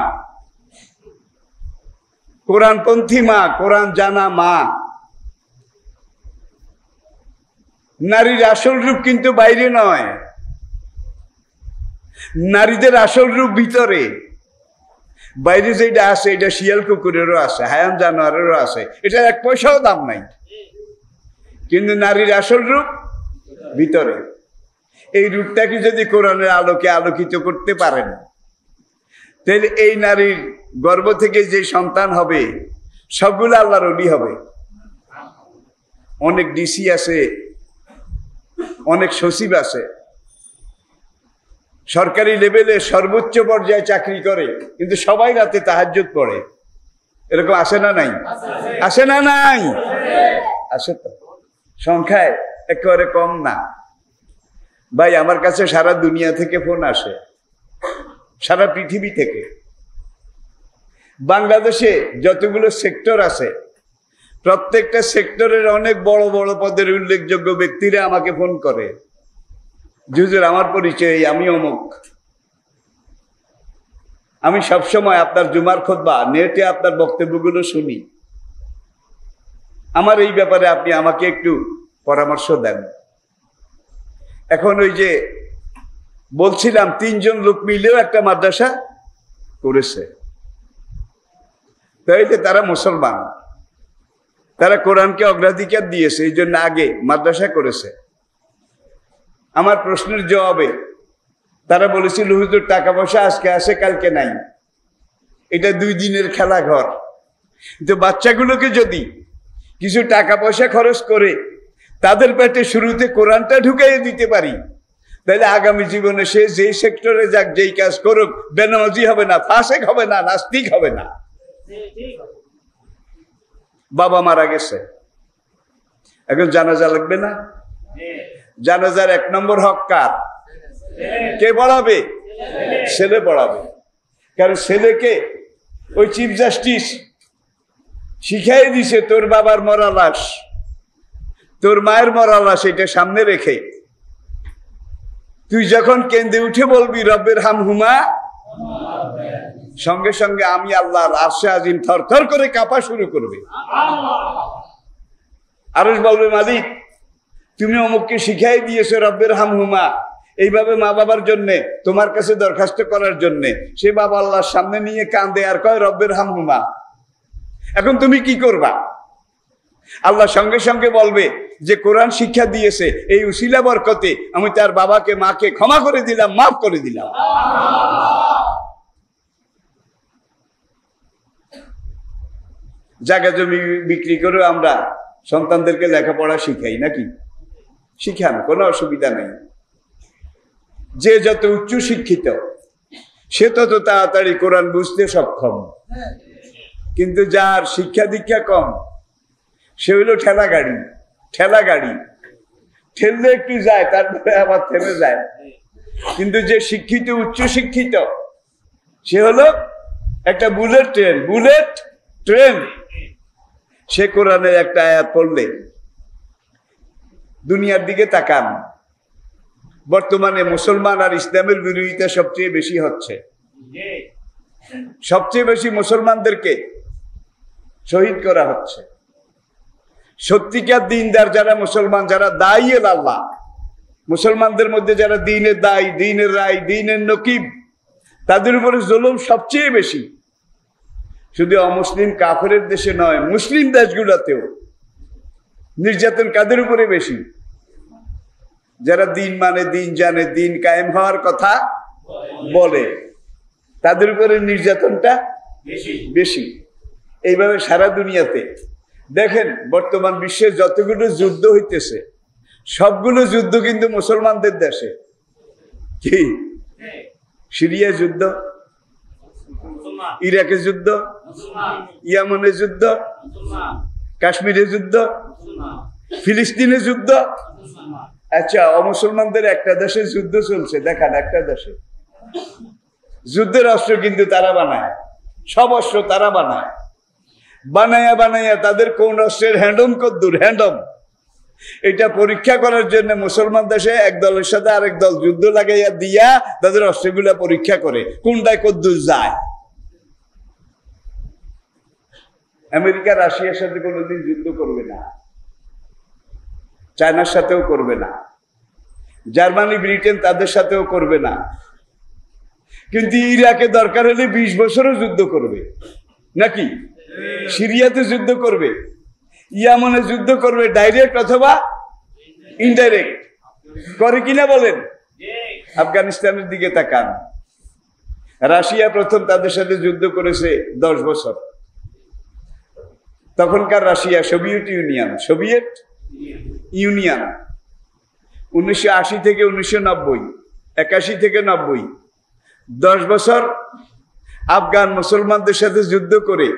[SPEAKER 1] কোরআনপন্থী মা, কোরআন জানা মা। নারীর আসল রূপ কিন্তু বাইরে নয়, নারীদের আসল রূপ ভিতরে। বাইরে যেটা আছে এটা শিয়াল কুকুরেরও আছে, হায়ান জানোয়ারেরও আছে, এটার 1 পয়সাও দাম নাই। কিন্তু নারীর আসল রূপ ভিতরে। এই রূপটাকে যদি কোরআনের আলোকে আলোকিত করতে পারেন, তাহলে এই নারীর গর্ভ থেকে যে সন্তান হবে সবগুলো আল্লাহর ওলি হবে। অনেক ডিসি আছে, অনেক সচিব আছে, সরকারি লেভেলে সর্বোচ্চ পর্যায়ে চাকরি করে, কিন্তু সবাই রাতে তাহাজ্জুদ পড়ে। এরকম আসে না নাই? আসে না নাই? আসে তো, সংখ্যায় একেবারে কম না। ভাই, আমার কাছে সারা দুনিয়া থেকে ফোন আসে, সারা পৃথিবী থেকে। বাংলাদেশে যতগুলো সেক্টর আছে, প্রত্যেকটা সেক্টরের অনেক বড় বড় পদের উল্লেখযোগ্য ব্যক্তিরা আমাকে ফোন করে, হুজুর আমার পরিচয়, আমি অমুক। আমি সবসময় আপনার জুমার খুতবা, নেটে আপনার বক্তব্যগুলো শুনি। আমার এই ব্যাপারে আপনি আমাকে একটু পরামর্শ দেন। এখন ওই যে বলছিলাম, 3 জন লোক মিলেও একটা মাদ্রাসা করেছে, তাইলে তারা মুসলমান, তারা কোরআনকে অগ্রাধিকার দিয়েছে, এই জন্য আগে মাদ্রাসা করেছে। আমার প্রশ্নের জবাবে তারা বলেছিল, হুজুর টাকা পয়সা আজকে আসে কালকে নাই, এটা 2 দিনের খেলা ঘর। কিন্তু বাচ্চাগুলোকে যদি কিছু টাকা পয়সা খরচ করে তাদের পেটে শুরুতে কোরআনটা ঢুকাইয়ে দিতে পারি, তাহলে আগামী জীবনে সে যেই সেক্টরে যাক, যেই কাজ করুক, বেনামাজি হবে না, ফাসেক হবে না, নাস্তিক হবে না। বাবা মারা গেছে, এখন জানাজা লাগবে না? জানাজার 1 নম্বর হক কার? কে পড়াবে? ছেলে পড়াবে। কারণ ছেলেকে ওই চিফ জাস্টিস শিখাই দিছে, তোর বাবার মরা লাশ, তোর মায়ের মরা লাশ, এটা সামনে রেখে তুই যখন কেঁদে উঠে বলবি রব্বের হামহুমা, সঙ্গে সঙ্গে আমি আল্লাহর আরশে আজিম থরথর করে কাঁপা শুরু করবে। আরশ বলবে, মালিক তুমি অমুককে শিখাই দিয়েছো রব্বের হামহুমা, এইভাবে মা বাবার জন্য তোমার কাছে দরখাস্ত করার জন্য। সে বাবা আল্লাহর সামনে নিয়ে কাঁদে আর কয় রব্বের হামহুমা। এখন তুমি কি করবা? আল্লাহ সঙ্গে সঙ্গে বলবে যে কোরআন শিক্ষা দিয়েছে, এই উসিলা বরকতে আমি তার বাবাকে মাকে ক্ষমা করে দিলাম, মাফ করে দিলাম। জায়গা জমি বিক্রি করে আমরা সন্তানদেরকে লেখাপড়া শিখাই নাকি? শিখান, কোনো অসুবিধা নেই। যে যত উচ্চ শিক্ষিত সে তত তাড়াতাড়ি কোরআন বুঝতে সক্ষম, কিন্তু যার শিক্ষা দীক্ষা কম সে হইল ঠেলা গাড়ি। ঠেলা গাড়ি ঠেললে একটু যায়, তারপরে আবার থেমে যায়। কিন্তু যে শিক্ষিত, উচ্চ শিক্ষিত, সে হলো একটা বুলেট ট্রেন। Bullet train. সে কোরআনের একটা আয়াত পড়লে, দুনিয়ার দিকে তাকান, বর্তমানে মুসলমান আর ইসলামের বিরোধিতা সবচেয়ে বেশি হচ্ছে। সবচেয়ে বেশি মুসলমানদেরকে শহীদ করা হচ্ছে। সত্যিকার দিনদার যারা মুসলমান, যারা দায়ী আল্লাহ, মুসলমানদের মধ্যে যারা দ্বীনের দায়ী, দ্বীনের রায়, দ্বীনের নকিব, তাদের উপরে জুলুম সবচেয়ে বেশি। শুধু অমুসলিম কাফেরের দেশে নয়, মুসলিম দেশগুলোতেও নির্যাতন কাদের উপরে বেশি? যারা দিন মানে, দিন জানে, দিন কায়েম হওয়ার কথা বলে, তাদের উপরে নির্যাতনটা বেশি। এইভাবে সারা দুনিয়াতে দেখেন, বর্তমান বিশ্বে যতগুলো যুদ্ধ হইতেছে সবগুলো যুদ্ধ কিন্তু মুসলমানদের দেশে। কি? সিরিয়া যুদ্ধ, ইরাকের যুদ্ধ, ইয়ামানের যুদ্ধ, কাশ্মীরের যুদ্ধ, ফিলিস্তিনের যুদ্ধ। আচ্ছা, অমুসলমানদের একটা দেশে যুদ্ধ চলছে, দেখান একটা দেশে। যুদ্ধের অস্ত্র কিন্তু তারা বানায়, সব অস্ত্র তারা বানায়। বানাইয়া বানাইয়া তাদের কোন অস্ত্রের হ্যান্ডম কদ্দুর, হ্যান্ডম, এটা পরীক্ষা করার জন্য মুসলমান দেশে এক দলের সাথে আরেক দল যুদ্ধ লাগাইয়া দিয়া তাদের অস্ত্রগুলা পরীক্ষা করে কোনটায় কদ্দুর যায়। আমেরিকা রাশিয়ার সাথে কোনোদিন যুদ্ধ করবে না, চায়নার সাথেও করবে না, জার্মানি ব্রিটেন তাদের সাথেও করবে না। কিন্তু ইরাকে দরকার হলে 20 বছরও যুদ্ধ করবে নাকি? সিরিয়াতে যুদ্ধ করবে, ইয়ামানে যুদ্ধ করবে, ডাইরেক্ট অথবা ইনডাইরেক্ট। করে কিনা বলেন? আফগানিস্তানের দিকে তাকান। রাশিয়া প্রথম তাদের সাথে যুদ্ধ করেছে 10 বছর। তখনকার Russia Soviet union, Soviet union 1980 থেকে 1990, 81 থেকে 90, 10 বছর আফগান মুসলমানদের সাথে যুদ্ধ করে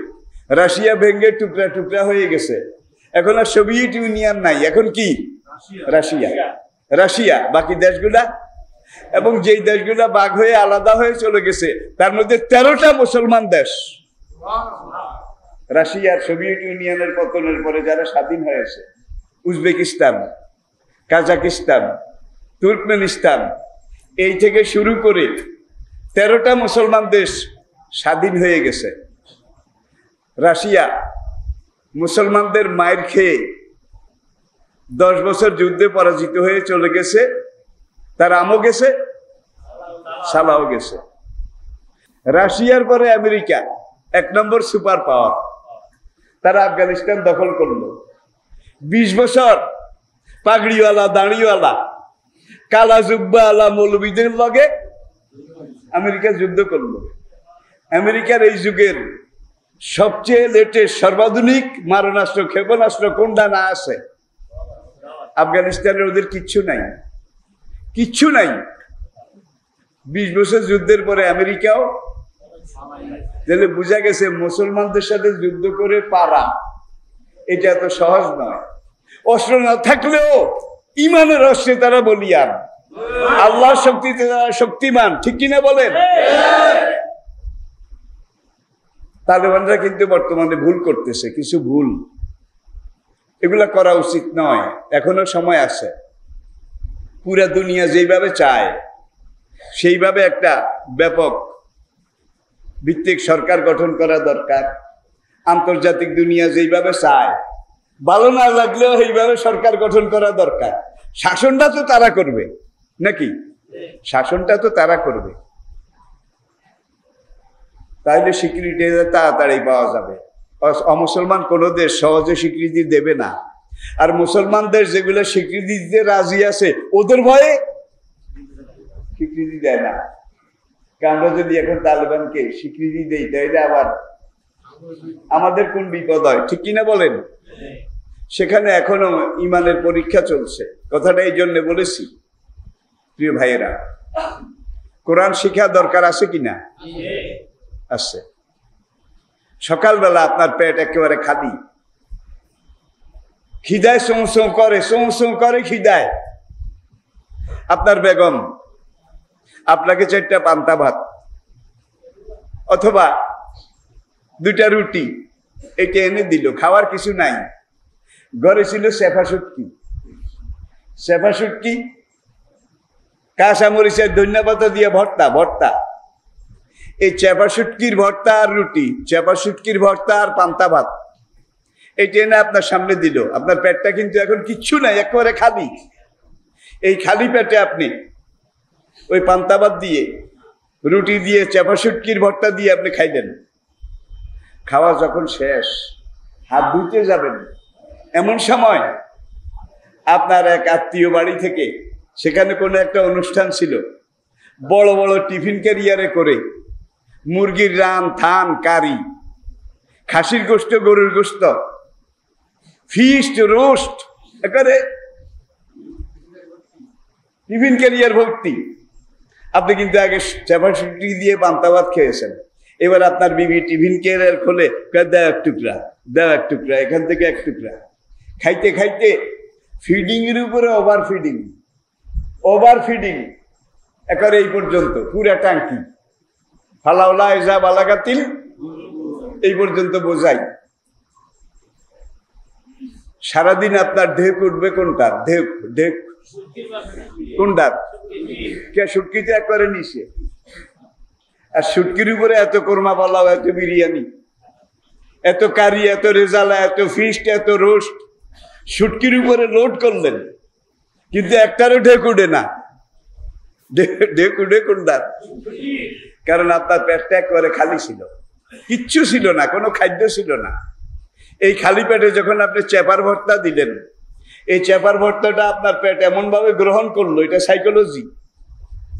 [SPEAKER 1] রাশিয়া ভেঙে টুকরা টুকরা হয়ে গেছে। এখন আর সোভিয়েত ইউনিয়ন নাই, এখন কি রাশিয়া বাকি দেশগুলা, এবং যেই দেশগুলা ভাগ হয়ে আলাদা হয়ে চলে গেছে তার মধ্যে 13টা মুসলমান দেশ। রাশিয়ার সোভিয়েত ইউনিয়নের পতনের পরে যারা স্বাধীন হয়েছে, উজবেকিস্তান, কাজাকিস্তান, তুর্কমেনিস্তান, এই থেকে শুরু করে 13টা মুসলমান দেশ স্বাধীন হয়ে গেছে। রাশিয়া মুসলমানদের মায়ের খেয়ে 10 বছর যুদ্ধে পরাজিত হয়ে চলে গেছে, তার আমও গেছে, সালাও গেছে। রাশিয়ার পরে আমেরিকা 1 নম্বর সুপার পাওয়ার, তারা আফগানিস্তান দখল করলো। 20 বছর পাগড়িওয়ালা, দাঁড়িওয়ালা, কালা জুব্বাওয়ালা মৌলবীদের লগে আমেরিকা যুদ্ধ করলো। আমেরিকার এই যুগের সবচেয়ে লেটেস্ট সর্বাধুনিক মারণাস্ত্র, ক্ষেপণাস্ত্র কোনটা না আছে? আফগানিস্তানের ওদের কিচ্ছু নাই। 20 বছর যুদ্ধের পরে আমেরিকাও, তাহলে বোঝা গেছে মুসলমানদের সাথে যুদ্ধ করে পারা এটা এত সহজ নয়। অস্ত্র না থাকলেও ইমানের অস্ত্রে তারা বলিয়ান, আল্লাহর শক্তিতে তারা শক্তিমান, ঠিক কিনা বলেন? তালেবানরা কিন্তু বর্তমানে ভুল করতেছে, কিছু ভুল, এগুলা করা উচিত নয়, এখনো সময় আছে। পুরা দুনিয়া যেইভাবে চায় সেইভাবে একটা ব্যাপক ভিত্তিক সরকার গঠন করা দরকার। আন্তর্জাতিক দুনিয়া যেইভাবে চায়, ভালো না লাগলেও এইভাবে সরকার গঠন করা দরকার। শাসনটা তো তারা করবে নাকি? শাসনটা তো তারা করবে, তাহলে স্বীকৃতি তাড়াতাড়ি পাওয়া যাবে। অমুসলমান কোনো দেশ সহজে স্বীকৃতি দেবে না। আর মুসলমান দেশ যেগুলো স্বীকৃতি দিতে রাজি আছে, ওদের ভয়ে স্বীকৃতি দেয় না। আমরা যদি এখন তালেবানকে স্বীকৃতি দেই তাহলে আবার আমাদের কোন বিপদ হয়, ঠিক কিনা বলেন? সেখানে এখনো ইমানের পরীক্ষা চলছে। কথাটা এই জন্য বলেছি, প্রিয় ভাইয়েরা, কোরআন শিক্ষা দরকার আছে কিনা? আছে। সকালবেলা আপনার পেট একেবারে খালি, খিদায় চৌ করে খিদায়। আপনার বেগম আপনাকে 4টা পান্তা ভাত অথবা 2টা রুটি এটা এনে দিল, খাওয়ার কিছু নাই। ঘরে ছিল সেফা শুটকি, কাঁচা মরিচের ধন্যবাদ দিয়ে ভর্তা। এই চেপা শুটকির ভর্তা আর রুটি, চেপা শুটকির ভর্তা আর পান্তা ভাত, এইটা এনে আপনার সামনে দিল। আপনার পেটটা কিন্তু এখন কিচ্ছু নাই, একেবারে খালি। এই খালি পেটে আপনি ওই পান্তা ভাত দিয়ে, রুটি দিয়ে, চেপা শুটকির ভর্তা দিয়ে আপনি খাইলেন। খাওয়া যখন শেষ, হাত ধুতে যাবেন, এমন সময় আপনার এক আত্মীয় বাড়ি থেকে, সেখানে কোনো একটা অনুষ্ঠান ছিল, বড় বড় টিফিন ক্যারিয়ারে করে মুরগির রান, থান, কারি, খাসির গোস্ত, গরুর গোস্ত, ফিস্ট, রোস্ট, একেবারে টিফিন ক্যারিয়ার ভর্তি। আপনি কিন্তু আগে চেপা শুটকি দিয়ে পান্তা ভাত খেয়েছেন। এবার আপনার বিবি টিফিন ক্যারিয়ার খোলে, দাও এক টুকরা, এখান থেকে 1 টুকরা। খাইতে খাইতে ফিডিং এর উপরে ওভার ফিডিং একেবারে এই পর্যন্ত, পুরা টাঙ্কি, ফালাউলা এজা বালাগাতিল, এই পর্যন্ত বোঝাই। সারাদিন আপনার ঢেক উঠবে কোনটার? ঢেক কোনটার? কে? শুটকিতে একবারে নিচে। আর শুটকির উপরে এত কোরমা পালাও, এত বিরিয়ানি, এত কারি, এত রেজালা, এত ফিস্ট, এত রোস্ট, শুটকির উপরে লোড করলেন, কিন্তু একটারও ঢেক উঠে না। ঢেক উঠে কোনটার? কারণ আপনার পেটটা একবারে খালি ছিল, কিচ্ছু ছিল না, কোনো খাদ্য ছিল না। এই খালি পেটে যখন আপনি চেপার ভর্তা দিলেন, এই চেপার ভর্তাটা আপনার পেট এমন ভাবে গ্রহণ করলো, এটা সাইকোলজি,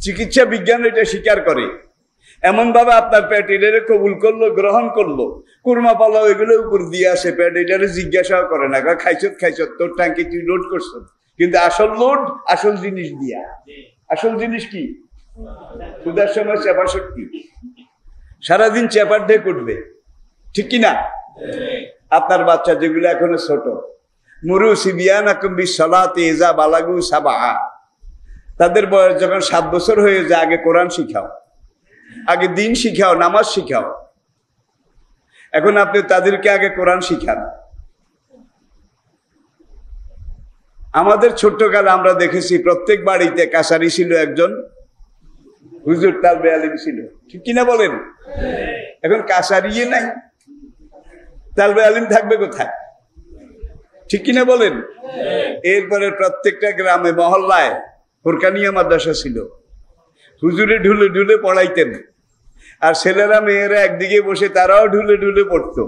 [SPEAKER 1] চিকিৎসা বিজ্ঞান এটা স্বীকার করে এমন ভাবে আপনার পেট এটারে কবুল করলো, গ্রহণ করলো, কুরমা পালাও এগুলো উপর দিয়ে আসে, পেট এটারে জিজ্ঞাসাও করে না, খাইছত তোর ট্যাঙ্কি তুই লোড করছ, কিন্তু আসল লোড আসল জিনিস দিয়া। আসল জিনিস কি? ক্ষুধার সময় চেপা শক্তি, সারাদিন চেপার ঢেক উঠবে, ঠিক কিনা? আপনার বাচ্চা যেগুলো এখনো ছোট, মুরু সিবিয়ানাকুম বিসসালাতি ইযা বালাগু সাবআ, তাদের বয়স যখন 7 বছর হয়ে যায়, আগে কোরআন শিখাও, আগে দিন শিখাও, নামাজ শিখাও। এখন আপনি তাদেরকে আগে কোরআন শিখান। আমাদের ছোট্টকালে আমরা দেখেছি প্রত্যেক বাড়িতে কাছারি ছিল, একজন হুজুর তালবে আলিম ছিল, ঠিক কিনা বলেন? এখন কাছারি নাই, তালবে আলিম থাকবে কোথায়, ঠিক কিনা বলেন? এরপরে প্রত্যেকটা গ্রামে মহল্লায় ফুরকানিয়া মাদ্রাসা ছিল, হুজুরে ঢুলে ঢুলে পড়াইতেন, আর ছেলেরা মেয়েরা একদিকে বসে তারাও ঢুলে ঢুলে পড়তো।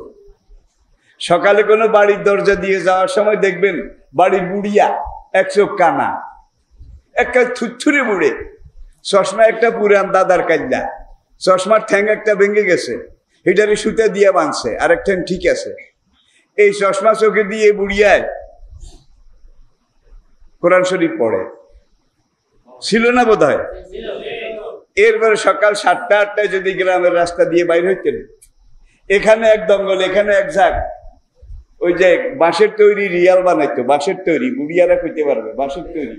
[SPEAKER 1] সকালে কোনো বাড়ির দরজা দিয়ে যাওয়ার সময় দেখবেন বাড়ির বুড়িয়া, এক চোখ কানা, একটা থুরথুরে বুড়ে, চশমা একটা পুরান দাদার কাল্লা, চশমার ঠ্যাং একটা ভেঙে গেছে, এটারে সুতে দিয়ে বাঁধছে, আরেক ঠ্যাং ঠিক আছে। এই চশমা চোখে দিয়ে বুড়িয়ায় কোরআন শরীফ পড়ে, ছিল না বোধ হয়? এরপরে সকাল 7টা-8টায় যদি গ্রামের রাস্তা দিয়ে বাইর হইতেন, এখানে এক দঙ্গল, এখানে এক ঝাঁক, ওই যে বাঁশের তৈরি রিয়াল বানাইতো, বাঁশের তৈরি, বুড়িয়ারা কইতে পারবে, বাঁশের তৈরি।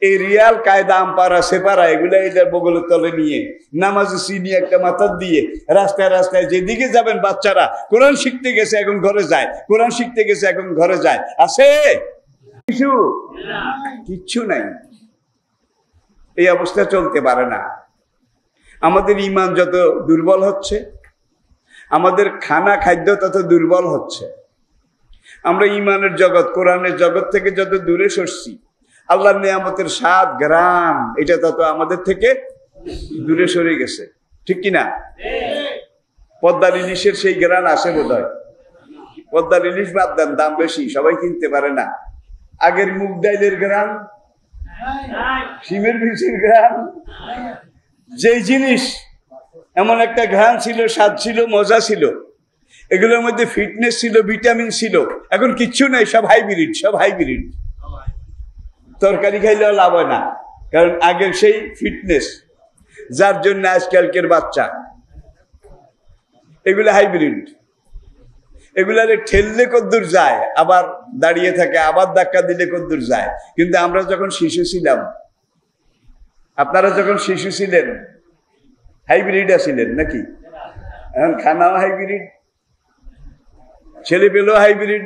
[SPEAKER 1] এই রিয়াল, কায়দা, আমপারা, সেপারা, এগুলা এদের বগলের তলে নিয়ে নামাজে চিনি একটা মাথার দিয়ে রাস্তায় রাস্তায় যেদিকে যাবেন, বাচ্চারা কোরআন শিখতে গেছে এখন ঘরে যায়, কোরআন শিখতে গেছে এখন ঘরে যায়। আছে কিছু? কিচ্ছু নাই। এই অবস্থা চলতে পারে না। আমাদের ঈমান যত দুর্বল হচ্ছে, আমাদের খাদ্য তত দুর্বল হচ্ছে। আমরা ঈমানের জগৎ, কোরআনের জগৎ থেকে যত দূরে সরছি, আল্লাহর নিয়ামতের স্বাদ, গ্রাম, এটা তত আমাদের থেকে দূরে সরে গেছে, ঠিক কিনা? পদ্মার ইলিশের সেই গ্রাম আসে বোধ হয়? পদ্মার ইলিশ বাদ দেন, দাম বেশি, সবাই কিনতে পারে না। আগের মুগ ডাইলের গ্রাম, শিমের বীজের গ্রাম, যেই জিনিস এমন একটা ঘ্রাণ ছিল, স্বাদ ছিল, মজা ছিল, এগুলোর মধ্যে ফিটনেস ছিল, ভিটামিন ছিল, এখন কিচ্ছু নেই, সব হাইব্রিড, সব হাইব্রিড। তরকারি খাইলেও লাভ হয় না, কারণ আগের সেই ফিটনেস, যার জন্য আজকালকের বাচ্চা এগুলো হাইব্রিড। এগুলারে ঠেললে কদ্দূর যায়, আবার দাঁড়িয়ে থাকে, আবার ধাক্কা দিলে কদ্দূর যায়। কিন্তু আমরা যখন শিশু ছিলাম, আপনারা যখন শিশু ছিলেন, হাইব্রিড ছিলেন নাকি? এখন খানাও হাইব্রিড, ছেলে পেলেও হাইব্রিড।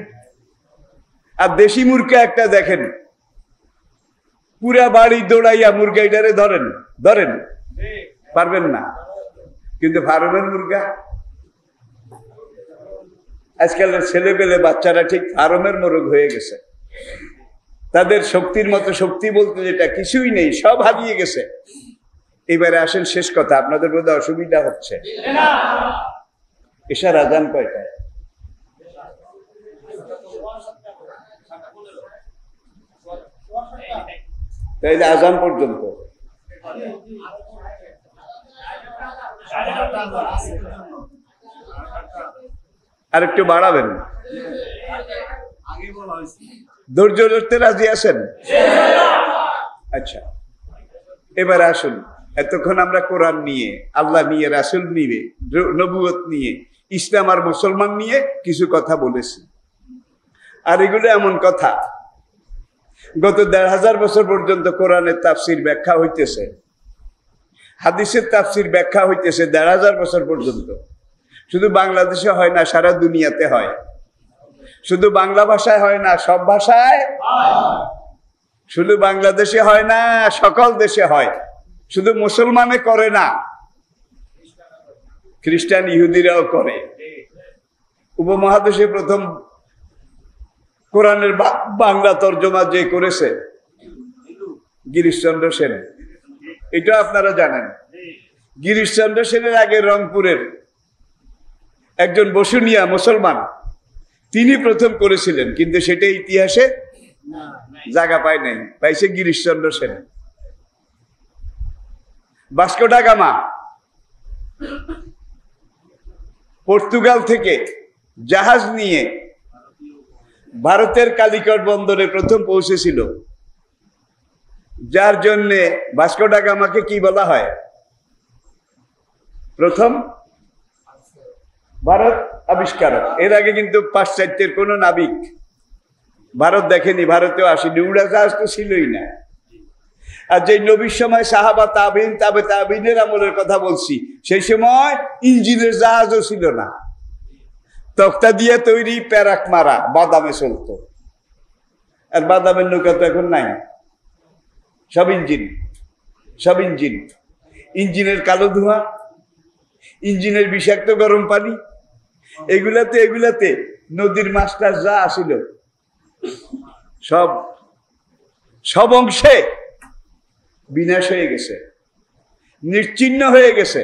[SPEAKER 1] আর দেশি মুরগা একটা দেখেন, পুরা বাড়ি দৌড়াইয়া মুরগাইটারে ধরেন, ধরেন পারবেন না, কিন্তু ফার্মের মুরগা, আজকালের ছেলে পেলে বাচ্চারা ঠিক ফার্মের মোরগ হয়ে গেছে। তাদের শক্তির মতো শক্তি বলতে যেটা কিছুই নেই, সব হারিয়ে গেছে। এবারে আসেন শেষ কথা, আপনাদের বোধ অসুবিধা হচ্ছে। এশার আজান কয়টায়? তাইলে আজান পর্যন্ত আর একটু বাড়াবেন, ধৈর্য ধরতে রাজি আছেন? আচ্ছা, এবার আসুন, এতক্ষণ আমরা কোরআন নিয়ে, আল্লাহ নিয়ে, রাসূল নিয়ে, নবুয়ত নিয়ে, ইসলাম আর মুসলমান নিয়ে কিছু কথা বলেছি। আর এগুলো এমন কথা, গত ১৫০০ বছর পর্যন্ত কোরআনের তাফসির ব্যাখ্যা হইতেছে, হাদিসের তাফসির ব্যাখ্যা হইতেছে ১৫০০ বছর পর্যন্ত। শুধু বাংলাদেশে হয় না, সারা দুনিয়াতে হয়। শুধু বাংলা ভাষায় হয় না, সব ভাষায়। শুধু বাংলাদেশে হয় না, সকল দেশে হয়। শুধু মুসলমানে করে না, খ্রিস্টান ইহুদিরাও করে। উপমহাদেশে প্রথম কোরআনের বাংলা তর্জমা যে করেছে গিরিশচন্দ্র সেন, এটা আপনারা জানেন। গিরিশচন্দ্র সেনের আগে রংপুরের একজন বসুনিয়া মুসলমান, তিনি প্রথম করেছিলেন, কিন্তু সেটা ইতিহাসে জায়গা পায় নাই, পাইছে Girishchandra Sen. Vasco da Gama Portugal থেকে জাহাজ নিয়ে ভারতের কালিকট বন্দরে প্রথম পৌঁছেছিল, যার জন্য ভাস্কো ডা গামাকে কি বলা হয়? প্রথম ভারত আবিষ্কারক। এর আগে কিন্তু পাশ্চাত্যের কোন নাবিক ভারত দেখেনি, ভারতেও আসেনি, উড়াজাহাজ তো ছিলই না। আর যে নবীর সময় সাহাবা তাবিন তাবে তাবিনের আমলের কথা বলছি, সেই সময় ইঞ্জিনের জাহাজও ছিল না, তক্তা দিয়ে তৈরি প্যারাক মারা বাদামে চলতো। আর বাদামের নৌকা তো এখন নাই, সব ইঞ্জিন, সব ইঞ্জিন। ইঞ্জিনের কালো ধোঁয়া, ইঞ্জিনের বিষাক্ত গরম পানি, এগুলাতে নদীর মাছটা যা আসিল সব সব অংশে বিনাশ হয়ে গেছে, নিশ্চিহ্ন হয়ে গেছে।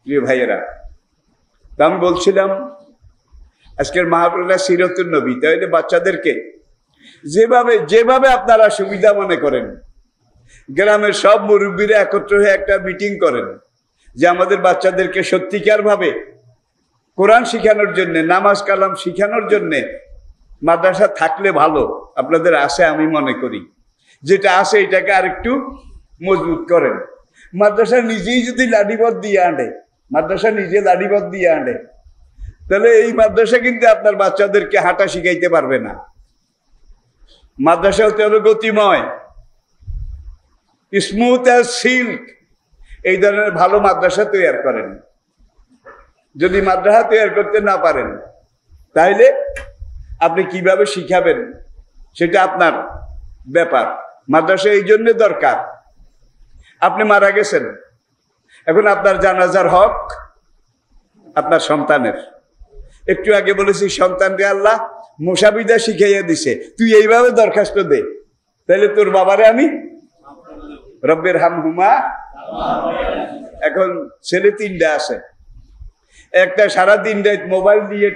[SPEAKER 1] প্রিয় ভাইয়েরা, আমি বলছিলাম আজকের মাহফিলটা সিরাতুন নবী, তাহলে বাচ্চাদেরকে যেভাবে যেভাবে আপনারা সুবিধা মনে করেন, গ্রামের সব মুরব্বীরা একত্র হয়ে একটা মিটিং করেন যে আমাদের বাচ্চাদেরকে সত্যিকার ভাবে কোরআন শিখানোর জন্য, নামাজ কালাম শিখানোর জন্য মাদ্রাসা থাকলে ভালো। আপনাদের আছে আমি মনে করি, যেটা আছে এটাকে আরেকটু মজবুত করেন। মাদ্রাসা নিজেই যদি লাঠিপথ দিয়ে আনে, মাদ্রাসা নিজে লাঠিপথ দিয়ে আনে, তাহলে এই মাদ্রাসা কিন্তু আপনার বাচ্চাদেরকে হাঁটা শিখাইতে পারবে না। মাদ্রাসা হতে হবে গতিময়, স্মুথ অ্যাজ সিল্ক। এই ধরনের ভালো মাদ্রাসা তৈরি করেন। যদি মাদ্রাসা তৈরি করতে না পারেন, তাহলে আপনি কিভাবে শিখাবেন সেটা আপনার ব্যাপার। মাদ্রাসা এই জন্য দরকার, আপনি মারা গেছেন, এখন আপনার জানাজার হক আপনার সন্তানের। একটু আগে বলেছি সন্তানকে আল্লাহ মুসাবিদা শিখাইয়া দিছে, তুই এইভাবে দরখাস্ত দে, তাহলে তোর বাবারে আমি রব্বের হামহুমা। এখন ছেলে তিনটা আছে, একটা সারাদিন মোবাইল দিয়ে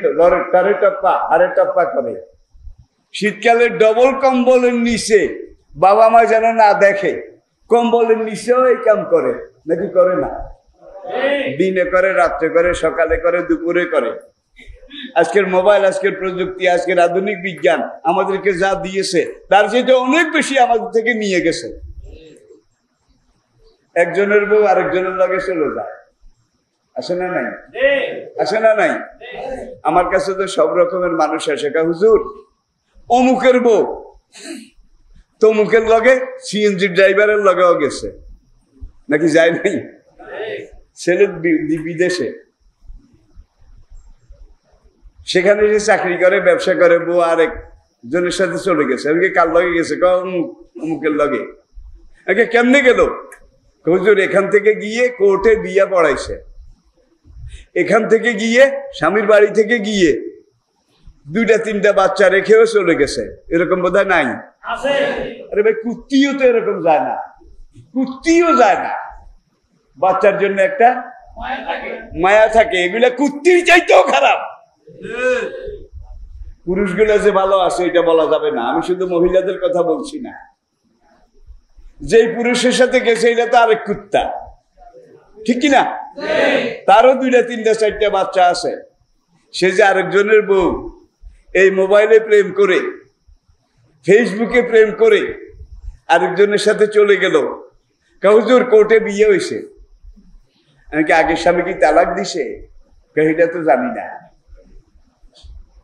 [SPEAKER 1] টারে টপ্পা আরে টপ্পা করে, শীতকালে ডবল কম্বলের নিচে বাবা মা যেন না দেখে, কম্বলের নিচেও এই কাম করে নাকি করে না? দিনে করে, রাত্রে করে, সকালে করে, দুপুরে করে। আজকের মোবাইল, আজকের প্রযুক্তি, আজকের আধুনিক বিজ্ঞান আমাদেরকে যা দিয়েছে তার চেয়ে অনেক বেশি আমাদের থেকে নিয়ে গেছে। একজনের বউ আরেকজনের লগে চলে যায়, আসে না নাই? আসে না নাই? আমার কাছে তো সব রকমের মানুষ আসে, হুজুর অমুকের বউ তমুকের লগে সিএনজি ড্রাইভারের লগেও গেছে, নাকি যায় নাই? ছেলে বিদেশে, সেখানে যে চাকরি করে, ব্যবসা করে, বউ আরেক জনের সাথে চলে গেছে। আমাকে কার লগে গেছে? অমুকের লগে। কেমনে গেল? হুজুর এখান থেকে গিয়ে কোর্টে বিয়া পড়াইছে, এখান থেকে গিয়ে স্বামীর বাড়ি থেকে গিয়ে দুইটা তিনটা বাচ্চা রেখেও চলে গেছে। এরকম বোধহয় নাই? আরে ভাই, কুত্তিও তো এরকম যায় না, কুত্তিও যায় না। বাচ্চার জন্য একটা মায়া থাকে, এগুলা কুত্তির চাইতেও খারাপ। পুরুষগুলো যে ভালো আছে এটা বলা যাবে না, আমি শুধু মহিলাদের কথা বলছি না। যেই পুরুষের সাথে গেছে এটা তো আরেক কুত্তা, ঠিক কিনা? তারও দুইটা তিনটা চারটা বাচ্চা আছে, সে যে আরেকজনের বউ। এই মোবাইলে প্রেম করে, ফেসবুকে প্রেম করে আরেকজনের সাথে চলে গেল। হুজুর কোর্টে বিয়ে হয়েছে, আমাকে আগের স্বামী কি তালাক দিছে? এটা তো জানি না।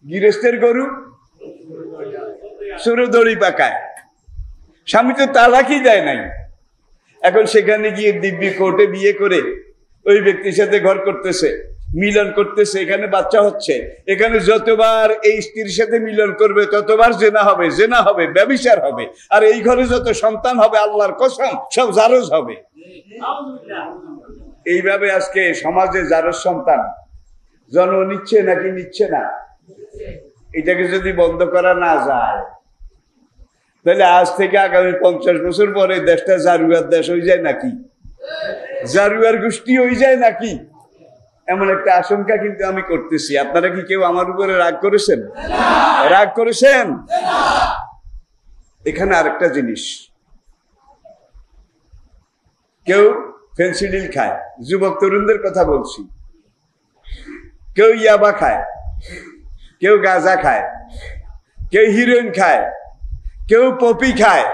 [SPEAKER 1] গৃহস্থের গরু সরু দড়ি পাকায়, স্বামী তো তালাকই দেয় নাই। এখন সেখানে গিয়ে দিব্যি কোর্টে বিয়ে করে ওই ব্যক্তির সাথে ঘর করতেছে, মিলন করতেছে, এখানে বাচ্চা হচ্ছে। এখানে যতবার এই স্ত্রীর সাথে মিলন করবে ততবার জেনা হবে, জেনা হবে, ব্যভিচার হবে। আর এই ঘরে যত সন্তান হবে আল্লাহর কসম সব জারজ হবে। এইভাবে আজকে সমাজে জারজ সন্তান জন্ম নিচ্ছে নাকি নিচ্ছে না? এটাকে যদি বন্ধ করা না যায়, তাহলে আজ থেকে আগামী 50 বছর পরে দেশটা জারুয়ার দেশ হয়ে যায় নাকি? জারুয়ার গোষ্ঠী হয়ে যায় নাকি? এমন একটা আশঙ্কা কিন্তু আমি করতেছি। আপনারা কি কেউ আমার উপরে রাগ করেছেন? রাগ করেছেন? এখানে আরেকটা জিনিস, কেউ ফেন্সিডিল খায়, যুবক তরুণদের কথা বলছি। কেউ ইয়াবা খায়, কেউ গাঁজা খায়, কেউ হিরোইন খায়, কেউ পপি খায়,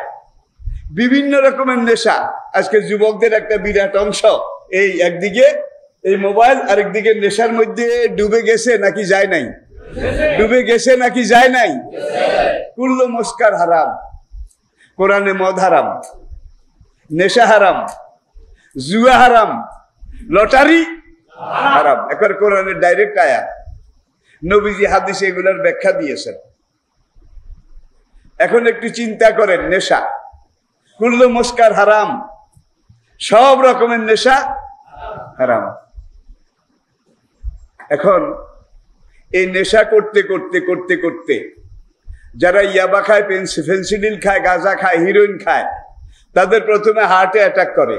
[SPEAKER 1] বিভিন্ন রকমের নেশা। আজকে যুবকদের একটা বিরাট অংশ এই একদিকে এই মোবাইল, আরেকদিকে নেশার মধ্যে ডুবে গেছে নাকি যায় নাই, ডুবে গেছে নাকি যায় নাই। কুল্লু মুস্কার হারাম, কোরআনে মদ হারাম, নেশা হারাম, জুয়া হারাম, লটারি হারাম। একবার কোরআনের ডাইরেক্ট আয়াত, নবীজি হাদিসে এগুলোর ব্যাখ্যা দিয়েছেন। এখন একটু চিন্তা করেন, নেশা কুল্লু মুস্কার হারাম, সব রকমের নেশা হারাম। এখন এই নেশা করতে করতে করতে করতে যারা ইয়াবা খায়, ফেন্সিডিল খায়, গাঁজা খায়, হিরোইন খায়, তাদের প্রথমে হার্টে অ্যাটাক করে,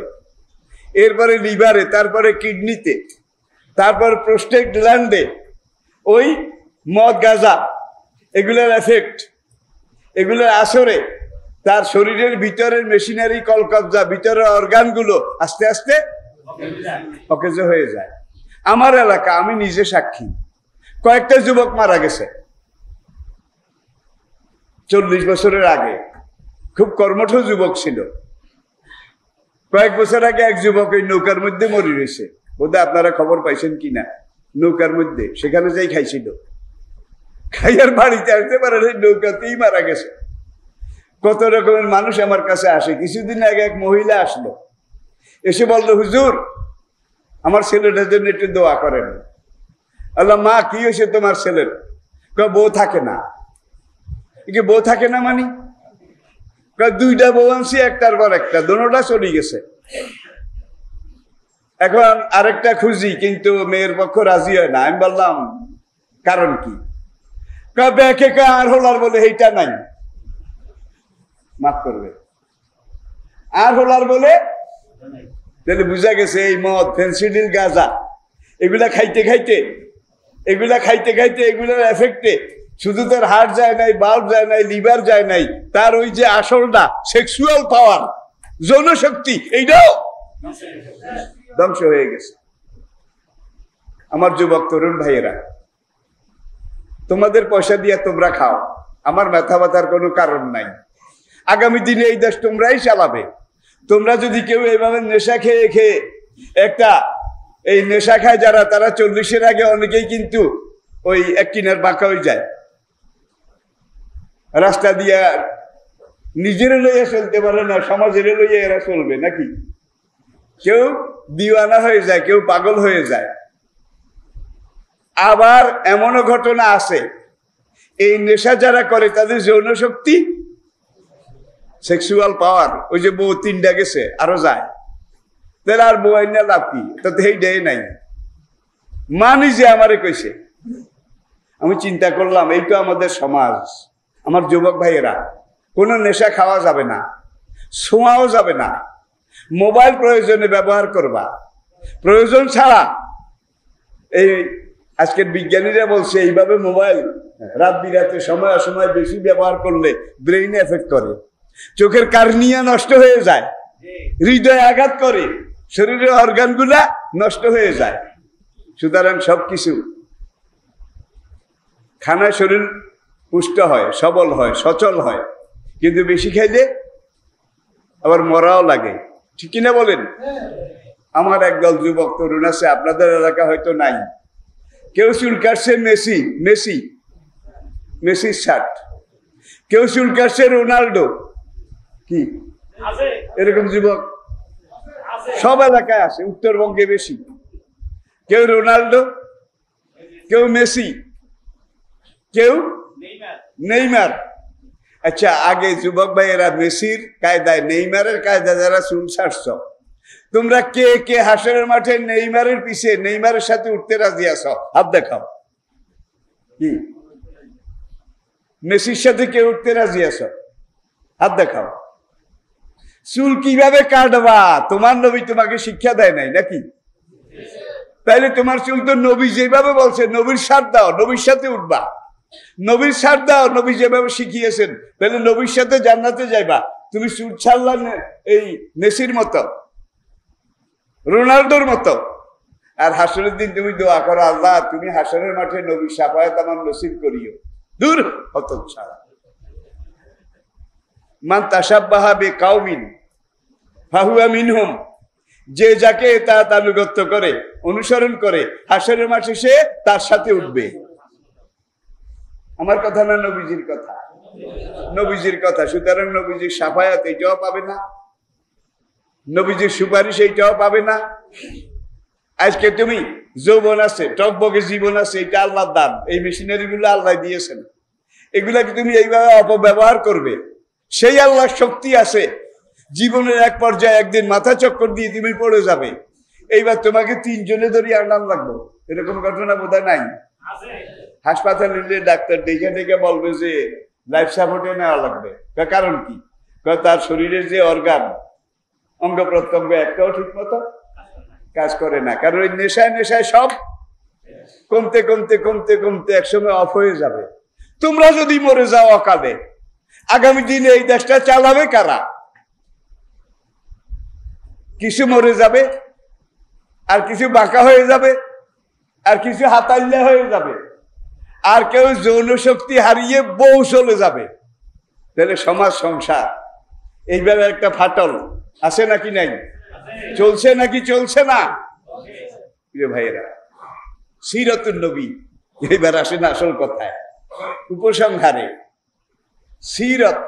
[SPEAKER 1] এরপরে লিভারে, তারপরে কিডনিতে, তারপর প্রোস্টেট গ্ল্যান্ডে ওই মদ গাঁজা এগুলোর এফেক্ট, এগুলোর আসরে তার শরীরের ভিতরের মেশিনারি, কলকবজা, ভিতরের অর্গানগুলো আস্তে আস্তে অকেজ হয়ে যায়। আমার এলাকা, আমি নিজে সাক্ষী, কয়েকটা যুবক মারা গেছে 40 বছরের আগে। খুব কর্মঠ যুবক ছিল। কয়েক বছর আগে এক যুবক ওই নৌকার মধ্যে মরে রয়েছে, বোধহয় আপনারা খবর পাইছেন কিনা। নৌকার মধ্যে সেখানে যাই খাইছিল, খাইয়ার বাড়িতে আসতে পারে নৌকাতেই মারা গেছে। কত রকমের মানুষ আমার কাছে আসে। কিছুদিন আগে এক মহিলা আসলো, এসে বললো, হুজুর আমার ছেলেটার জন্য একটু দোয়া করেন। আল্লাহ, মা কি হয়েছে তোমার ছেলের? বউ থাকে না। বউ থাকে না মানে? দুইটা বউ আনছি, একটার পর একটা, দোনোটা চলে গেছে। এখন আরেকটা খুঁজি, কিন্তু মেয়ের পক্ষ রাজি হয় না। আমি বললাম কারণ কি? ব্যাকে আর হোলার বলে এইটা নাই, মাফ করবে, আর হোলার বলে। তাহলে বুঝা গেছে এই মদ, ফেন্সিডিল, গাঁজা এগুলা খাইতে খাইতে এগুলোর এফেক্টে শুধু তার হার্ট যায় নাই, বাল্ব যায় নাই, লিভার যায় নাই, তার ওই যে আসলটা সেক্সুয়াল পাওয়ার, যৌনশক্তি, এইটাও ধ্বংস হয়ে গেছে। আমার যুবক তরুণ ভাইয়েরা, তোমাদের পয়সা দিয়ে তোমরা খাও, আমার মাথা ব্যথার কোনো কারণ নাই। আগামী দিনে এই দেশ তোমরাই চালাবে। তোমরা যদি কেউ এইভাবে নেশা খেয়ে খেয়ে একটা, এই নেশা খায় যারা, তারা 40-এর আগে অনেকেই কিন্তু ওই এক কিনার বাঁকা হয়ে যায়। রাস্তা দিয়া নিজের লইয়া চলতে পারে না, সমাজের লইয়া এরা চলবে নাকি? কেউ দিওয়ানা হয়ে যায়, কেউ পাগল হয়ে যায়। আবার এমনও ঘটনা আছে, এই নেশা যারা করে তাদের যৌন শক্তি, সেক্সুয়াল পাওয়ার, ওই যে বউ 3টা গেছে আরো যায়, তাহলে আর বউ আইনা লাভ কি? তাতে এই দেয় নাই। মা নিজে আমারে কইছে। আমি চিন্তা করলাম, এই তো আমাদের সমাজ। আমার যুবক ভাইয়েরা, কোনো নেশা খাওয়া যাবে না, ছোঁয়াও যাবে না। মোবাইল প্রয়োজনে ব্যবহার করবা, প্রয়োজন ছাড়া। এই আজকের বিজ্ঞানীরা বলছে এইভাবে মোবাইল রাত বিরাতে সময় অসময় বেশি ব্যবহার করলে ব্রেইন এফেক্ট করে, চোখের কার্নিয়া নষ্ট হয়ে যায়, হৃদয়ে আঘাত করে, শরীরের অর্গানগুলা নষ্ট হয়ে যায়। সুতরাং সবকিছু খানায় শরীর পুষ্ট হয়, সবল হয়, সচল হয়, কিন্তু বেশি খাইলে আবার মরাও লাগে। ঠিক কিনা বলেন? আমার একদল যুবক তরুণ আছে, আপনাদের এলাকা হয়তো নাই। কেউ চুল কাটছে মেসির শার্ট, কেউ চুল কাটছে রোনাল্ডো, কি এরকম যুবক সব এলাকায় আছে, উত্তরবঙ্গে বেশি। কেউ রোনাল্ডো, কেউ মেসি, কেউ নেইমার। আচ্ছা, আগে যুবক ভাইয়েরা মেসির কায়দায়, নেইমারের কায়দায় যারা চুল ছাড়ছ, তোমরা কে কে হাসরের মাঠে নেইমারের পিছে, নেইমারের সাথে উঠতে রাজি আছো? হাত দেখাও। কি মেসির সাথে কে উঠতে রাজি আছো? হাত দেখাও। চুল কিভাবে কাটবা তোমার নবী তোমাকে শিক্ষা দেয় নাই নাকি? তাইলে তোমার চুল তো নবী যেভাবে বলছে, নবীর সাথ দাও, নবীর সাথে উঠবা, নবীর সাথ দাও, নবী যেভাবে শিখিয়েছেন, তাহলে নবীর সাথে জান্নাতে যাইবা। তুমি চুল ছাড়লা এই মেসির মতো, রোনাল্ডোর মতো। আর হাসরের দিন তুমি দোয়া করো, আল্লাহ তুমি হাসরের মাঠে নবীর শাফায়াত আমার নসিব করিও। দূর হতচ্ছাড়া। মান তাশাব্বাহা বিকাউমিন ফাহুয়া মিনহুম, যে যাকে তার আনুগত্য করে, অনুসরণ করে, হাসরের মাঠে সে তার সাথে উঠবে। আমার কথা না, নবীজির কথা, নবীজির কথা। সুতরাং নবীজির শাফায়াত এইটাও পাবে না, নবীজির সুপারিশ এইটাও পাবে না। আজকে তুমি যৌবন আছে, টকবকে জীবন আছে, এটা আল্লাহর দান। এই মেশিনারি গুলো আল্লাহ দিয়েছেন, এগুলাকে তুমি এইভাবে অপব্যবহার করবে। সেই আল্লাহর শক্তি আছে, জীবনের এক পর্যায়ে একদিন মাথা চক্কর দিয়ে তুমি পড়ে যাবে, এইবার তোমাকে 3 জনে ধরে আনাম লাগবে। এরকম ঘটনা বোধহয় নাই? হাসপাতালে নিলে ডাক্তার দেখে দেখে বলবে যে লাইফ সাপোর্টে নেওয়া লাগবে। কারণ কি? তার শরীরের যে অর্গান, অঙ্গ প্রত্যঙ্গ একটাও ঠিক মতো কাজ করে না। কারণ ওই নেশায় নেশায় সব কমতে কমতে কমতে কমতে একসময় অফ হয়ে যাবে। তোমরা যদি মরে যাও অকালে, আগামী দিনে এই দেশটা চালাবে কারা? কিছু মরে যাবে, আর কিছু বাঁকা হয়ে যাবে, আর কিছু হাতাল্লা হয়ে যাবে, আর কেউ যৌন শক্তি হারিয়ে বউ চলে যাবে। তাহলে সমাজ সংসার এইভাবে একটা ফাটল আছে নাকি নাই? চলছে নাকি চলছে না? প্রিয় ভাইয়েরা, সিরাতুন নবী। এইবার আসেন আসল কথায়, উপসংহারে। সিরত,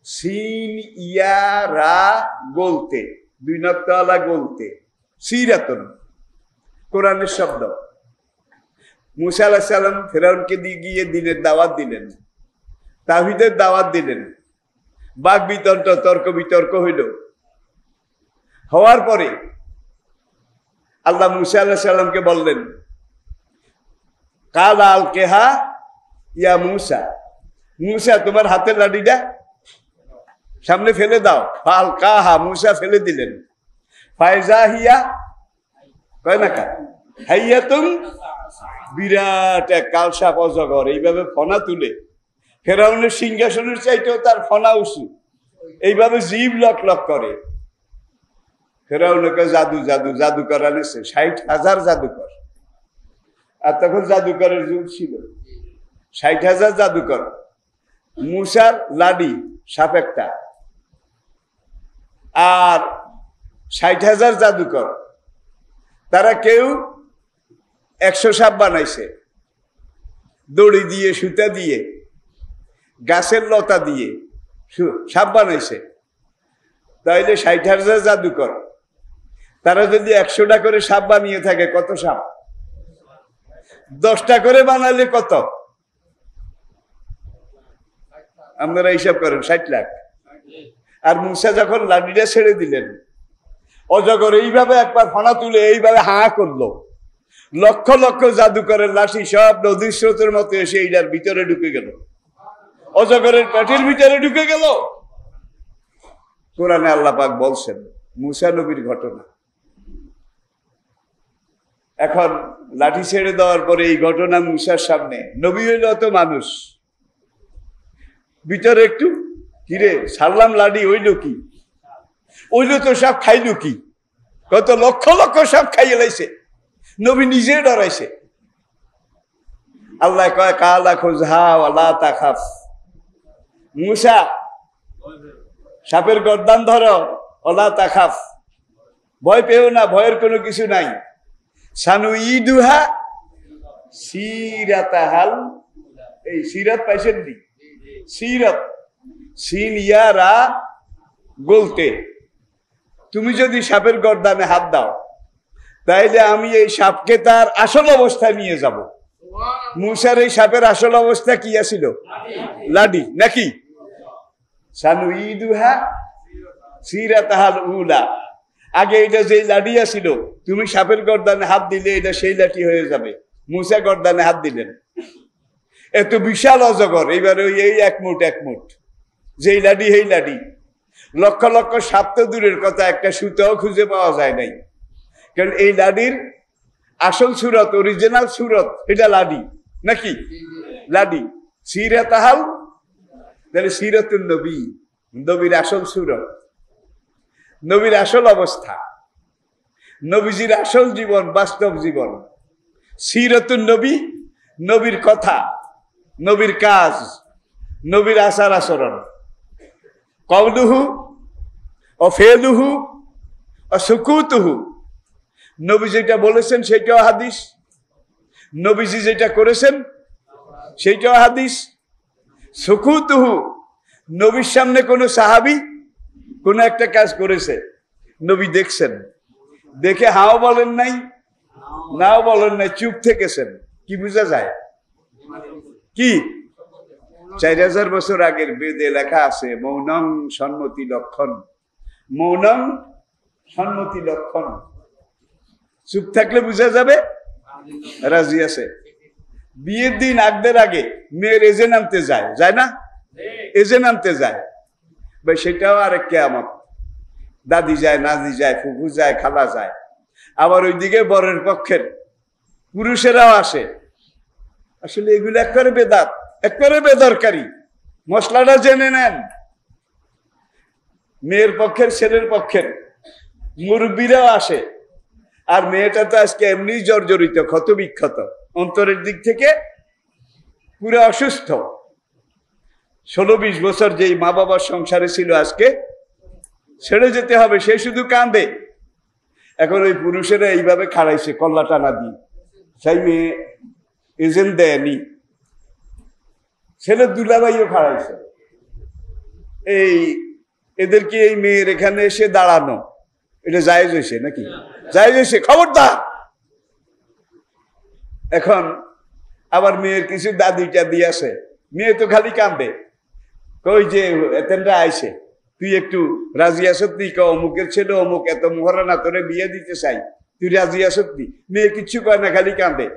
[SPEAKER 1] সিন ইয়া রা গলতে, 2 নক্তাওয়ালা গলতে, সিরাতুন কোরআনের শব্দ। মুসা আলাইহিস সালাম ফেরাউনকে দিয়ে গিয়ে দিনের দাওয়াত দিলেন, তাওহীদের দাওয়াত দিলেন। বাক বিতর্ক, তর্ক বিতর্ক হইল। হওয়ার পরে আল্লাহ মুসা আলাইহিস সালামকে বললেন, কাল আল কেহা ইয়া মুসা, মুসা তোমার হাতের লাঠিটা সামনে ফেলে দাও। ফাল কাহা, মুসা ফেলে দিলেন। ফায়জা হিয়া, কয় না কা হাইয়াতুন, বিরাট এক কালসাপ অজগর, এইভাবে ফনা তুলে, ফেরাউনের সিংহাসনের চাইতেও তার ফনা উঁচু, এইভাবে জীব লক লক করে। ফেরাউনকে জাদু জাদু জাদুকর আনেছে, 60,000 জাদুকর। আর তখন জাদুকরের যুগ ছিল, 60,000 জাদুকর। মুসার লাডি সাপ একটা, আর 60,000 জাদুকর। তারা কেউ 100 সাপ বানাইছে, দড়ি দিয়ে, সুতা দিয়ে, গাছের লতা দিয়ে সাপ বানাইছে। তাইলে 60,000 জাদুকর, তারা যদি 100টা করে সাপ বানিয়ে থাকে, কত সাপ? 10টা করে বানালে কত? আপনারা হিসাব করেন, 60 লাখ। আর মুসা যখন লাঠিটা ছেড়ে দিলেন, অজগর এইভাবে একবার ফনা তুলে এইভাবে হাঁ করলো, লক্ষ লক্ষ জাদুকরের লাঠি সব নদীর স্রোতের মতো এসে এইটার ভিতরে ঢুকে গেল, অজগরের পেটের ভিতরে ঢুকে গেল। কোরআনে আল্লাহ পাক বলছেন মুসা নবীর ঘটনা। এখন লাঠি ছেড়ে দেওয়ার পরে এই ঘটনা মুসার সামনে, নবী হইল তো মানুষ, ভিতরে একটু কিরে সারলাম লাঠি, হইল কি? ওইল তো সব খাইল কি? কত লক্ষ লক্ষ সব খাইয়ে লাইছে, নবী নিজে ডরাইছে। আল্লাহ কয় কালা খুজহা ওয়ালা তাখাফ, মুসা সাপের গর্দান ধরো, ওলা তাখাফ, ভয় পেও না, ভয়ের কোনো কিছু নাই। সানুইদুহা সিরাতাহাল, এই সিরাত পাইছেন নি? সিরাত, সিন ইয়া রা গলতে। তুমি যদি সাপের গর্দানে হাত দাও, তাইলে আমি এই সাপকে তার আসল অবস্থায় নিয়ে যাব। মুসার এই সাপের আসল অবস্থা কি আছিল? লাডি নাকি? সানুইদুহা সিরাতাহাল উলা, আগে এটা যে লাঠি আছিল, তুমি সাপের গর্দানে হাত দিলে এটা সেই লাঠি হয়ে যাবে। মুসা গর্দানে হাত দিলেন, এত বিশাল অজগর, এইবার ওই এই এক মুঠ যেই লাঠি সেই লাঠি। লক্ষ লক্ষ সাপ তো দূরের কথা, একটা সুতাও খুঁজে পাওয়া যায় নাই। কারণ এই লাঠির আসল সুরত, অরিজিনাল সুরত এটা লাঠি নাকি? লাঠি। সিরাতাহাল, তাহলে সিরাতুন নবী, নবীর আসল সুরত, নবীর আসল অবস্থা। নবীজির আসল জীবন, বাস্তব জীবন, সিরাতুন নবী, নবীর কথা, নবীর কাজ, নবীর আচার আচরণ, কওলুহু ও ফেলুহু ও সুকুতুহু। নবী যেটা বলেছেন সেটাও হাদিস, নবীজি যেটা করেছেন সেইটাও হাদিস। সুকুতুহু, নবীর সামনে কোনো সাহাবী কোনো একটা কাজ করেছে, নবী দেখছেন, দেখে হাও বলেন নাই, নাও বলেন নাই, চুপ থেকেছেন, কি বোঝা যায়? কি 4000 বছর আগের বেদে লেখা আছে মৌনং সম্মতি লক্ষণ, মৌনং সম্মতি লক্ষণ। চুপ থাকলে বোঝা যাবে রাজি আছে। বিয়ের দিন আগদের আগে মেয়ের এজেন্ট আনতে যায়, যায় না? এজেন্ট আনতে যায় ভাই, সেটাও আরেক কিয়ামত। দাদি যায়, নাজি যায়, ফুফু যায়, খালা যায়। আবার ওইদিকে বরের পক্ষের পুরুষেরাও আসে। আসলে এগুলো একবারে বেদাত, একবারে বেদরকারি। মশলাটা জেনে নেন। মেয়ের পক্ষের, ছেলের পক্ষের মুরব্বীরাও আসে। আর মেয়েটা তো আজকে এমনি জর্জরিত, ক্ষত বিক্ষত, অন্তরের দিক থেকে পুরো অসুস্থ। 16-20 বছর যেই মা বাবার সংসারে ছিল আজকে ছেড়ে যেতে হবে, সে শুধু কাঁদে। এখন ওই পুরুষেরা এইভাবে খাড়াইছে কল্লা টানা দিয়ে, সেই মেয়ে এজেন্ট দেয়নি, ছেলে দুলাভাইও খাড়াইছে। এই এদেরকে এই মেয়ের এখানে এসে দাঁড়ানো এটা জায়েজ হয়েছে নাকি? জায়েজ হয়েছে, খবরদার। এখন আবার মেয়ের কিছু দাদি টাদি আছে, মেয়ে তো খালি কান্দে, কই যে এতেনরা আইছে, তুই একটু রাজি আসতি, অমুকের ছেলে অমুক এত মহারানা, তোরে বিয়ে দিতে চাই, তুই রাজি আসতি? মেয়ে কিচ্ছু কয় না, খালি কান্দে।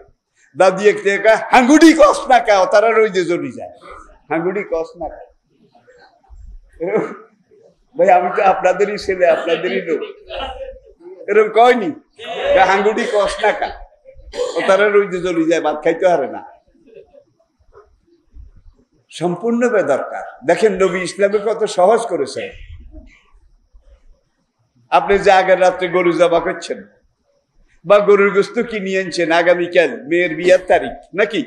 [SPEAKER 1] দাদি একটু হাঙ্গুডি কস না কা, তারা রই যে জড়ি যায়, হাঙ্গুডি কস না কা। ভাই আমি তো আপনাদেরই ছেলে, আপনাদেরই লোক, এরকম কয়নি? হাঙ্গুডি কস না কা, ও তারা রই যে জড়ি যায়, ভাত খাইতে হারে না। সম্পূর্ণ বেদরকার। দেখেন নবী ইসলামে কত সহজ করেছেন। আপনি যে আগের রাত্রে গরু জবা করছেন বা গরুর গোস্ত কিনে আনছেন, আগামীকাল মেয়ের বিয়ের তারিখ নাকি,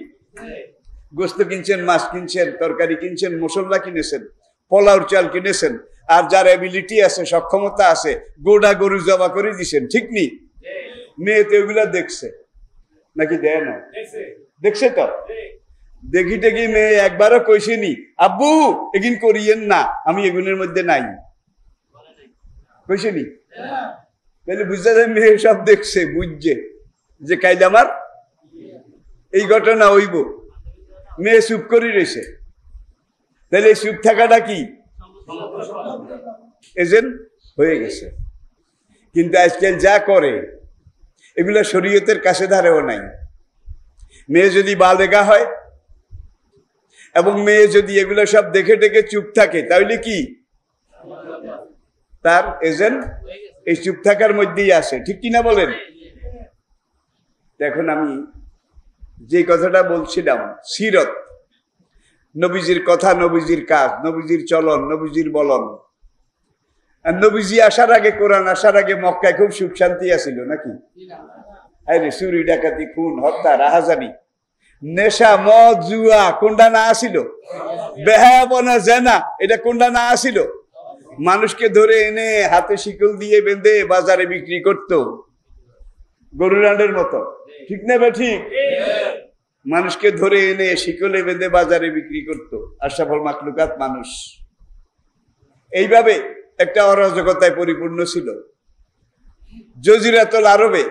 [SPEAKER 1] গোস্ত কিনছেন, মাছ কিনছেন, তরকারি কিনছেন, মশলা কিনেছেন, পোলাওর চাল কিনেছেন, আর যার অ্যাবিলিটি আছে, সক্ষমতা আছে, গোটা গরু জবা করে দিছেন, ঠিক নি? মেয়ে তো এগুলা দেখছে নাকি? দেয় না? দেখছে তো। দেখি টেকি মেয়ে একবারও কইসেনি আব্বু এগিন করিয়েন না, আমি এগুলোর মধ্যে নাই, কইসেনি? তাহলে বুঝতে যায় মেয়ে সব দেখছে, বুঝছে যে কাইলে আমার এই ঘটনা হইব। মেয়ে চুপ করে রয়েছে, তাহলে চুপ থাকাটা কি এজেন্ট হয়ে গেছে। কিন্তু আজকাল যা করে এগুলা শরীয়তের কাছে ধারেও নাই। মেয়ে যদি বালেগা হয় এবং মেয়ে যদি এগুলো সব দেখে দেখে চুপ থাকে, তাহলে কি তার এজেন্ট এই চুপ থাকার মধ্যেই আসে, ঠিক কিনা বলেন? এখন আমি যে কথাটা বলছিলাম, সিরত, নবীজির কথা, নবীজির কাজ, নবীজির চলন, নবীজির বলন। আর নবীজি আসার আগে, কোরআন আসার আগে মক্কায় খুব সুখ শান্তি আছিল নাকি? আরে চুরি ডাকাতি, খুন, হত্যা, রাহাজানি, নেশা, মদ, জুয়া কোনটা না আসিল? বেহায়াপনা, জেনা, এটা কোনটা না আসিল? মানুষকে ধরে এনে হাতে শিকল দিয়ে বেঁধে বাজারে বিক্রি করতো গরুরান্ডের মতো, ঠিক না ঠিক? মানুষকে ধরে এনে শিকলে বেঁধে বাজারে বিক্রি করতো আশরাফুল মাখলুকাত মানুষ। এইভাবে একটা অরাজকতায় পরিপূর্ণ ছিল। জজিরাতুল আরবে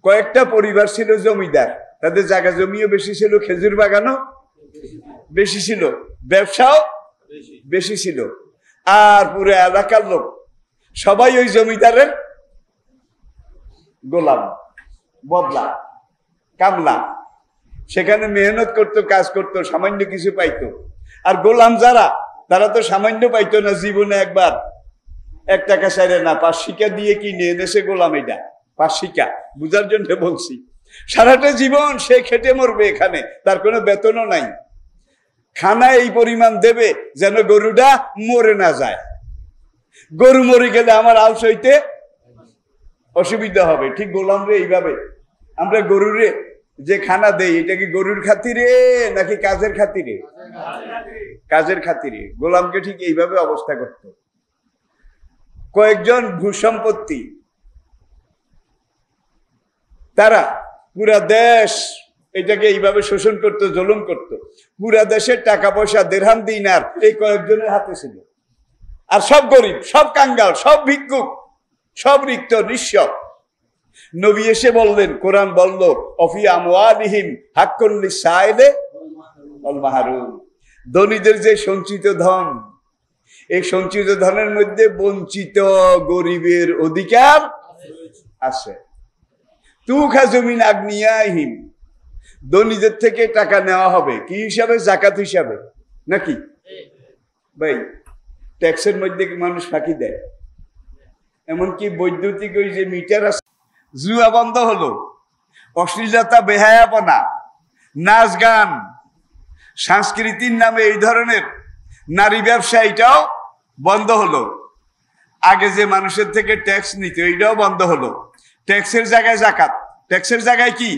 [SPEAKER 1] কয়েকটা পরিবার ছিল জমিদার, তাদের জায়গা জমিও বেশি ছিল, খেজুর বাগানও বেশি ছিল, ব্যবসাও বেশি ছিল। আর পুরো এলাকার লোক সবাই ওই জমিদারের গোলাম, বদলা, কামলা। সেখানে মেহনত করতো, কাজ করতো, সামান্য কিছু পাইতো। আর গোলাম যারা, তারা তো সামান্য পাইতো না, জীবনে একবার 1 টাকা সাইরে না, 5 শিকা দিয়ে কিনে এনেছে গোলাম। এটা 5 শিকা বুঝার জন্য বলছি। সারাটা জীবন সে খেটে মরবে এখানে, তার কোনো বেতনও নাই। খানা এই পরিমাণ দেবে যেন গরুটা মরে না যায়। গরু মরে গেলে আমার আলস হইতে অসুবিধা হবে। ঠিক গোলামরে এইভাবে আমরা গরুরে যে খানা দেই, এটা কি গরুর খাতিরে নাকি কাজের খাতিরে? কাজের খাতিরে। গোলামকে ঠিক এইভাবে অবস্থা করত। কয়েকজন ভূসম্পত্তি, তারা পুরা দেশ এটাকে এইভাবে শোষণ করত, জুলুম করত। পুরা দেশের টাকা পয়সা দিরহাম দিনার এই কয়েকজনের হাতে ছিল। আর সব গরিব, সব কাঙ্গাল, সব ভিক্ষুক, সব রিক্ত নিঃস্ব। নবী এসে বললেন, কোরআন বলল, অফি আমওয়ালিহিম হাক্কুন লিসাইলে ওয়াল মাহরুম। ধনীদের যে সঞ্চিত ধন, এই সঞ্চিত ধনের মধ্যে বঞ্চিত গরিবের অধিকার আছে। তুখাযু মিন আগনিয়াহিম, ধনীদের থেকে টাকা নেওয়া হবে কি হিসাবে? জাকাত হিসাবে, নাকি ভাই? ট্যাক্সের মধ্যে মানুষ ফাঁকি দেয়। এমনকি বৈদ্যুতিক ওই যে মিটার আছে, জুয়া বন্ধ হলো, অশ্লীলতা, বেহায়াপনা, নাচ গান, সংস্কৃতির নামে এই ধরনের নারী ব্যবসা, এটাও বন্ধ হলো। আগে যে মানুষের থেকে ট্যাক্স নিত, এইটাও বন্ধ হলো। ট্যাক্সের জায়গায় জাকাত, ট্যাক্সের জায়গায় কি?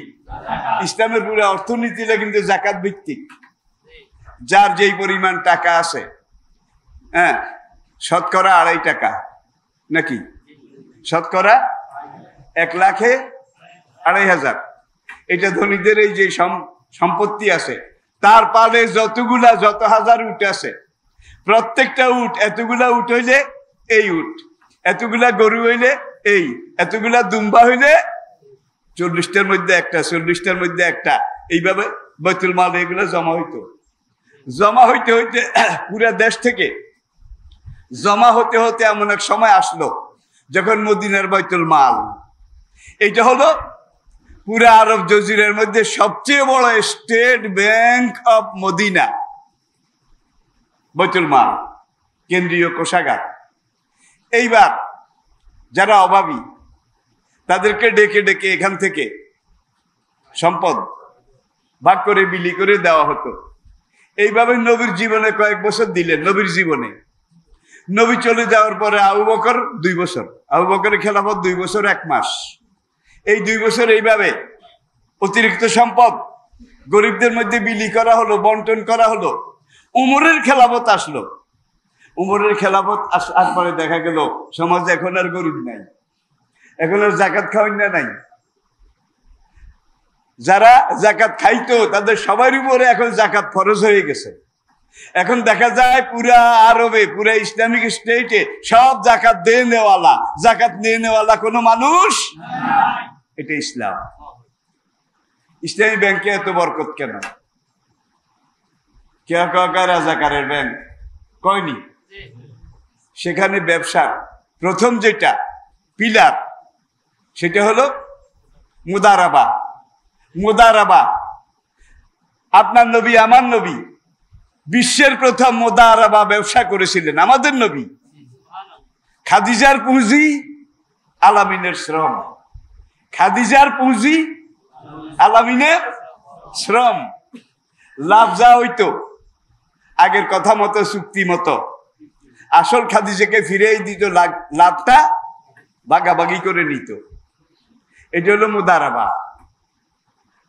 [SPEAKER 1] ইসলামের পুরো অর্থনীতিটা কিন্তু জাকাত ভিত্তিক। যার যেই পরিমাণ টাকা আছে, হ্যাঁ, শতকরা 2.5 টাকা, নাকি শতকরা 1,02,500, এটা ধনীদের এই যে সম্পত্তি আছে, তার পালে যত হাজার উট আছে, প্রত্যেকটা উট, এতগুলা উট হইলে এই উট, এতগুলা গরু হইলে এই, এতগুলা দুম্বা হইলে 40টার মধ্যে একটা, 40টার মধ্যে একটা, এইভাবে বাইতুল মাল এগুলো জমা হইতো। জমা হইতে হইতে পুরা দেশ থেকে জমা হতে হতে এমন এক সময় আসলো যখন মদিনার বাইতুল মাল, এটা হলো পুরা আরব জজিরার মধ্যে সবচেয়ে বড় স্টেট ব্যাংক অফ মদিনা, বাইতুল মাল, কেন্দ্রীয় কোষাগার। এইবার যারা অভাবী, তাদেরকে ডেকে ডেকে এখান থেকে সম্পদ ভাগ করে বিলি করে দেওয়া হতো। এইভাবে নবীর জীবনে কয়েক বছর দিলেন। নবীর জীবনে নবী চলে যাওয়ার পরে আবু বকর 2 বছর, আবু বকরের খেলাফত 2 বছর 1 মাস। এই 2 বছর এইভাবে অতিরিক্ত সম্পদ গরিবদের মধ্যে বিলি করা হলো, বন্টন করা হলো। উমরের খেলাফত আসলো। উমরের খেলাফত আসার পরে দেখা গেল সমাজে এখন আর গরিব নাই, এখন আর জাকাত খাওয়ান না নাই। যারা জাকাত খাইতো তাদের সবার উপরে এখন জাকাত ফরজ হয়ে গেছে। এখন দেখা যায় পুরা আরবে, পুরা ইসলামিক স্টেটে সব জাকাত দিয়ে নেওয়ালা, জাকাত নিয়ে নেওয়ালা কোনো মানুষ। এটা ইসলাম। ইসলামী ব্যাংকে এত বরকত কেন? কে রাজাকারের ব্যাংক কয়নি? সেখানে ব্যবসার প্রথম যেটা পিলার, সেটা হলো মুদারাবা। মুদারাবা, আপনার নবী, আমার নবী বিশ্বের প্রথম মুদারাবা ব্যবসা করেছিলেন। আমাদের নবী। খাদিজার পুঁজি, আলামিনের শ্রম। খাদিজার পুঁজি, আলামিনের শ্রম। লাভ যা হইতো আগের কথা মতো, চুক্তি মতো, আসল খাদিজাকে ফিরেই দিত, লাভটা ভাগাভাগি করে নিত। এটা হলো মুদারাবা।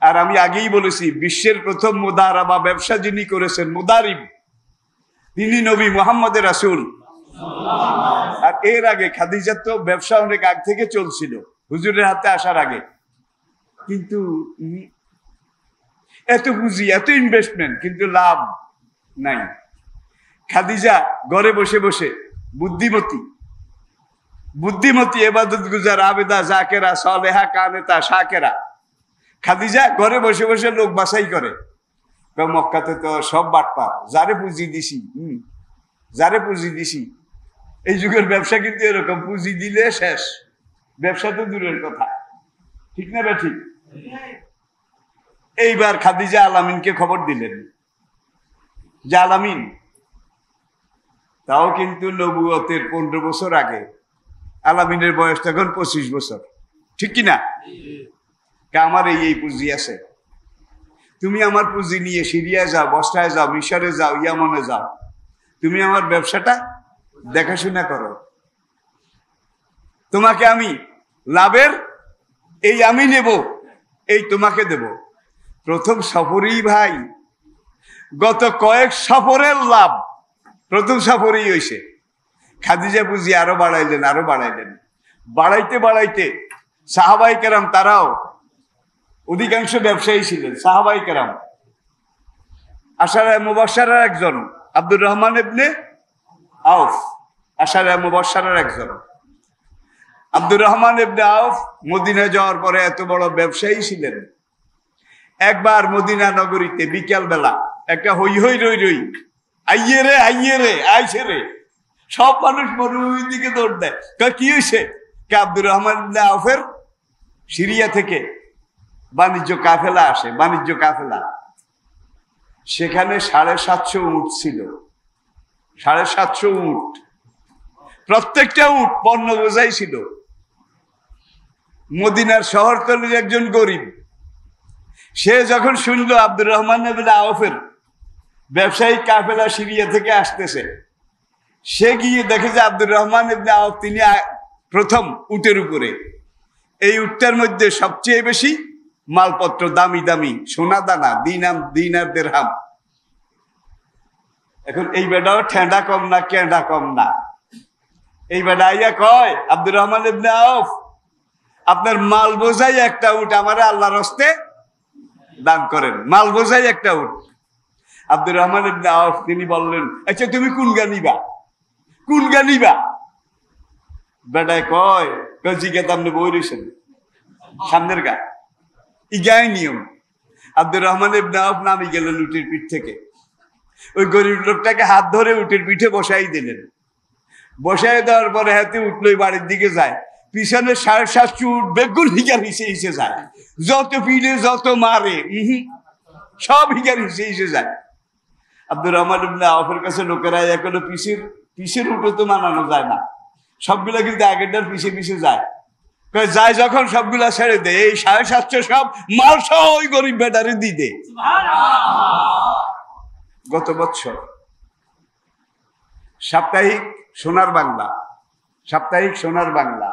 [SPEAKER 1] আর আমি আগেই বলেছি, বিশ্বের প্রথম মুদারাবা ব্যবসা যিনি করেছেন, মুদারিব, তিনি নবী মুহাম্মদের রাসূল। আর এর আগে খাদিজার তো ব্যবসা অনেক আগ থেকে চলছিল, হুজুরের হাতে আসার আগে। কিন্তু এত পুঁজি, এত ইনভেস্টমেন্ট, কিন্তু লাভ নাই। খাদিজা ঘরে বসে বসে বুদ্ধিমতী, বুদ্ধিমতী, ইবাদত গুজার, আবেদা, জাকেরা, সালেহা, কানেতা, শাকেরা। খাদিজা ঘরে বসে বসে লোক বাছাই করে। মক্কাতে তো সব বাটপার, যারে পুঁজি দিছি, যারে পুঁজি দিছি। এই যুগের ব্যবসা কিন্তু এরকম, পুঁজি দিলে শেষ, ব্যবসা তো দূরের কথা। ঠিক না? ঠিক। এইবার খাদিজা আলামিনকে খবর দিলেন যে আলামিন, তাও কিন্তু নবুয়তের 15 বছর আগে, আলামিনের বয়স তখন 25 বছর, ঠিক কিনা? আমার এই পুঁজি আছে, তুমি আমার পুঁজি নিয়ে সিরিয়ায় যাও, বসরায় যাও, মিশরে যাও, ইয়ামনে যাও, তুমি আমার ব্যবসাটা দেখাশোনা করো। তোমাকে আমি লাভের এই আমি নেব, এই তোমাকে দেব। প্রথম সফরেই ভাই, গত কয়েক সফরের লাভ প্রথম সফরেই হয়েছে। খাদিজা বুঝি আরো বাড়াইলেন, আরো বাড়াইলেন, বাড়াইতে বাড়াইতে সাহাবাই কেরাম তারাও অধিকাংশ ব্যবসায়ী ছিলেন। সাহাবাই কেরাম আশারায়ে মুবাশশারার একজন আব্দুর রহমান ইবনে আউফ, আশারায়ে মুবাশশারার একজন আব্দুর রহমান ইবনে আউফ মদিনা যাওয়ার পরে এত বড় ব্যবসায়ী ছিলেন। একবার মদিনা নগরীতে বিকেল বেলা একটা হই হই রই রই, আইয়ে রে আইছে রে, সব মানুষ মরুভূমির দিকে দৌড় দেয়। কি হয়েছে? আব্দুর রহমান ইবনে আউফের সিরিয়া থেকে বাণিজ্য কাফেলা আসে, বাণিজ্য কাফেলা। সেখানে 750 উট ছিল, 750 উট, প্রত্যেকটা উট পণ্য বোঝাই ছিল। মদিনার শহরতলির একজন গরিব, সে যখন শুনলো আব্দুর রহমান ইবনে আউফের ব্যবসায়িক কাফেলা সিরিয়া থেকে আসতেছে, সে গিয়ে দেখে যে আব্দুর রহমান ইবনে আউফ তিনি প্রথম উটের উপরে। এই উটটার মধ্যে সবচেয়ে বেশি মালপত্র, দামি দামি সোনা দানা, দিনার দিরহাম। এখন এই বেটাও ঠেঁডা কম না, কেঁডা কম না। এই বেটা আইয়া কয়, আব্দুর রহমান ইবনে আউফ, আপনার মাল বোঝাই একটা উট আমারে আল্লাহর হস্তে দান করেন, মাল বোঝাই একটা উট। আব্দুর রহমান ইবনে আউফ তিনি বললেন, আচ্ছা তুমি কোন গানিবা, কোন গানিবা? বেটায় কয়, জিজ্ঞাসা আপনি বই রয়েছেন সামনের গা, ইগাই নিয়ম। আব্দুর রহমান ইবনে আউফ নামি গেলেন উটের পিঠ থেকে, ওই গরিব লোকটাকে হাত ধরে উটের পিঠে বসাই দিলেন। বসাই দেওয়ার পরে হাতে উঠলোই বাড়ির দিকে যায়, পিছনে 750 উট বেগুন হিগার হিসে যায়, যত পিঠে যত মারে সব হিগার হিসে যায়। আব্দুর রহমান ইবনে আউফের কাছে লোকেরা এখনো পিসের উঠো তো মানানো যায় না, সবগুলা কিন্তু আগেরটার পিছে পিছে যায়। যায় যখন সবগুলা ছেড়ে দেয়, এই 750 সব মাল সহ ওই গরিব বেটারে দিয়ে দে। গত বছর সাপ্তাহিক সোনার বাংলা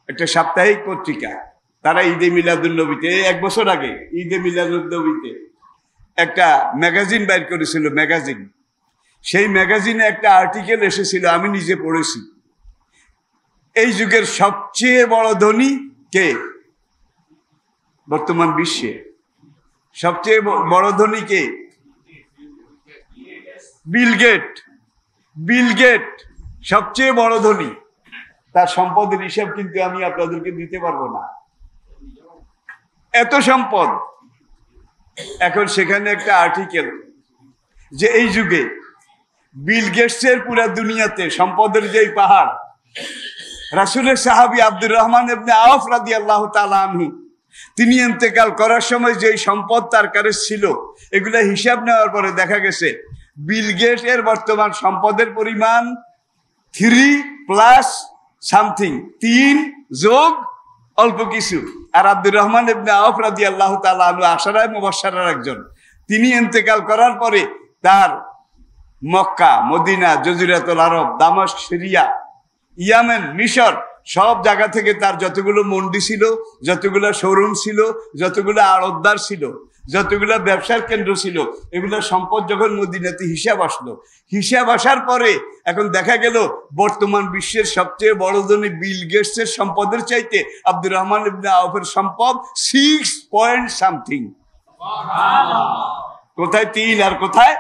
[SPEAKER 1] একটা সাপ্তাহিক পত্রিকা, তারা ঈদে মিলাদুন্নবীতে 1 বছর আগে ঈদে মিলাদুন্নবীতে একটা ম্যাগাজিন বাইর করেছিল, ম্যাগাজিন। সেই ম্যাগাজিনে একটা আর্টিকেল এসেছিল, আমি নিজে পড়েছি। এই যুগের সবচেয়ে বড় ধনী কে? বর্তমান বিশ্বে সবচেয়ে বড় ধনী কে? বিল গেট সবচেয়ে বড় ধনী। তার সম্পদের হিসাব কিন্তু আমি আপনাদেরকে দিতে পারবো না, এত সম্পদ। এখন সেখানে একটা আর্টিকেল যে এই যুগে বিল গেটসের পুরা দুনিয়াতে সম্পদের যেই পাহাড়, রাসূলের সাহাবী আব্দুর রহমান ইবনে আউফ রাদিয়াল্লাহু তাআলা আনহু তিনি ইন্তেকাল করার সময় যেই সম্পদ তার কাছে ছিল, এগুলা হিসাব নেওয়ার পরে দেখা গেছে বিল গেটসের বর্তমান সম্পদের পরিমাণ 3 প্লাস সামথিং, 3 যোগ অল্প কিছু। আর আব্দুর রহমান ইবনে আউফ রাদিয়াল্লাহু তাআলা আনহু আশারায়ে মুবাশশারার একজন। তিনি ইন্তেকাল করার পরে তার মক্কা, মদিনা, জজিরাতুল আরব, দামাস্ক, সিরিয়া, ইয়ামেন, মিশর সব জায়গা থেকে তার যতগুলো মন্ডি ছিল, যতগুলো শোরুম ছিল, যতগুলো আড়তদার ছিল, যতগুলো ব্যবসার কেন্দ্র ছিল, এগুলো সম্পদ যখন মদিনাতে হিসাব আসলো, হিসাব আসার পরে এখন দেখা গেল বর্তমান বিশ্বের সবচেয়ে বড় ধনী বিল গেটসের সম্পদের চাইতে আব্দুর রহমান ইবনে আউফের সম্পদ 6 পয়েন্ট সামথিং। কোথায় 3 আর কোথায়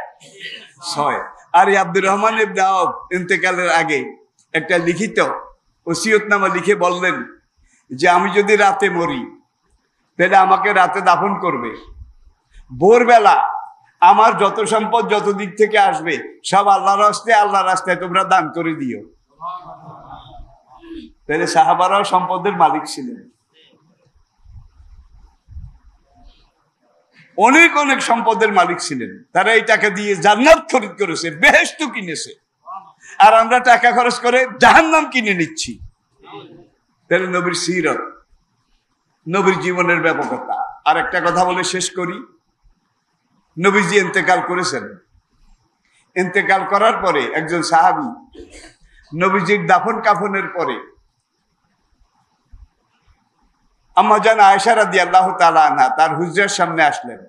[SPEAKER 1] 6। আর এই আব্দুর রহমান ইবনে আউফ ইন্তেকালের আগে একটা লিখিত ওসিয়তনামা লিখে বললেন যে আমি যদি রাতে মরি তাহলে আমাকে রাতে দাফন করবে, ভোরবেলা আমার যত সম্পদ যত দিক থেকে আসবে সব আল্লাহর রাস্তায় তোমরা দান করে দিও। তাহলে সাহাবারাও সম্পদের মালিক ছিলেন, অনেক অনেক সম্পদের মালিক ছিলেন। তারা এই টাকা দিয়ে জান্নাত খরিদ করেছে, বেহেশত কিনেছে, আর আমরা টাকা খরচ করে জাহান্নাম কিনে নিচ্ছি। তাহলে নবীর সিরত, নবীর জীবনের ব্যাপকতা। আর একটা কথা বলে শেষ করি, নবীজি ইন্তেকাল করেছেন। ইন্তেকাল করার পরে একজন সাহাবী নবীজির দাফন কাফনের পরে আম্মা জান আয়েশা রাদিয়াল্লাহু তাআলা আনহা তার হুজরার সামনে আসলেন।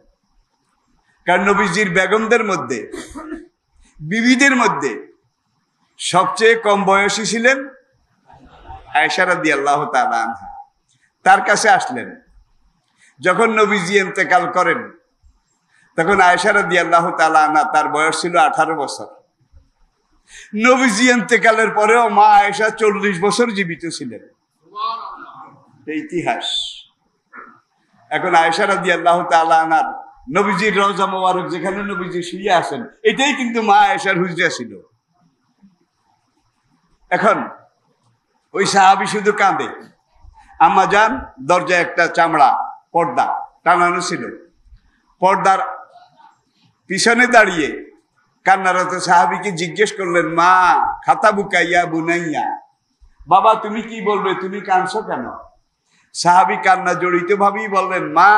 [SPEAKER 1] কারণ নবীজির বেগমদের মধ্যে, বিবিদের মধ্যে সবচেয়ে কম বয়সী ছিলেন আয়েশা রাদিয়াল্লাহু তাআলা আনহা। তার কাছে আসলেন। যখন নবীজি ইন্তেকাল করেন তখন আয়েশা রাদিয়াল্লাহু তাআলা আনহা তার বয়স ছিল 18 বছর। নবীজি ইন্তেকালের পরেও মা আয়েশা 40 বছর জীবিত ছিলেন। এই ইতিহাস। এখন আয়েশা রাদিয়াল্লাহু তাআলা আনহার নবীজির রওজা মোবারক যেখানে নবীজি শুয়ে আছেন, এটাই কিন্তু মা আয়েশার হুজরা ছিল। এখন ওই সাহাবী শুধু কাঁদে। আম্মা জান দরজায় একটা চামড়া পর্দা টানানো ছিল, পর্দার পিছনে দাঁড়িয়ে কান্নারত সাহাবীকে জিজ্ঞেস করলেন, মা খাতাবুকা ইয়া বুনাইয়া, বাবা তুমি কি বলবে, তুমি কাঁদছো কেন? সাহাবী কান্না জড়িত ভাবেই বললেন, মা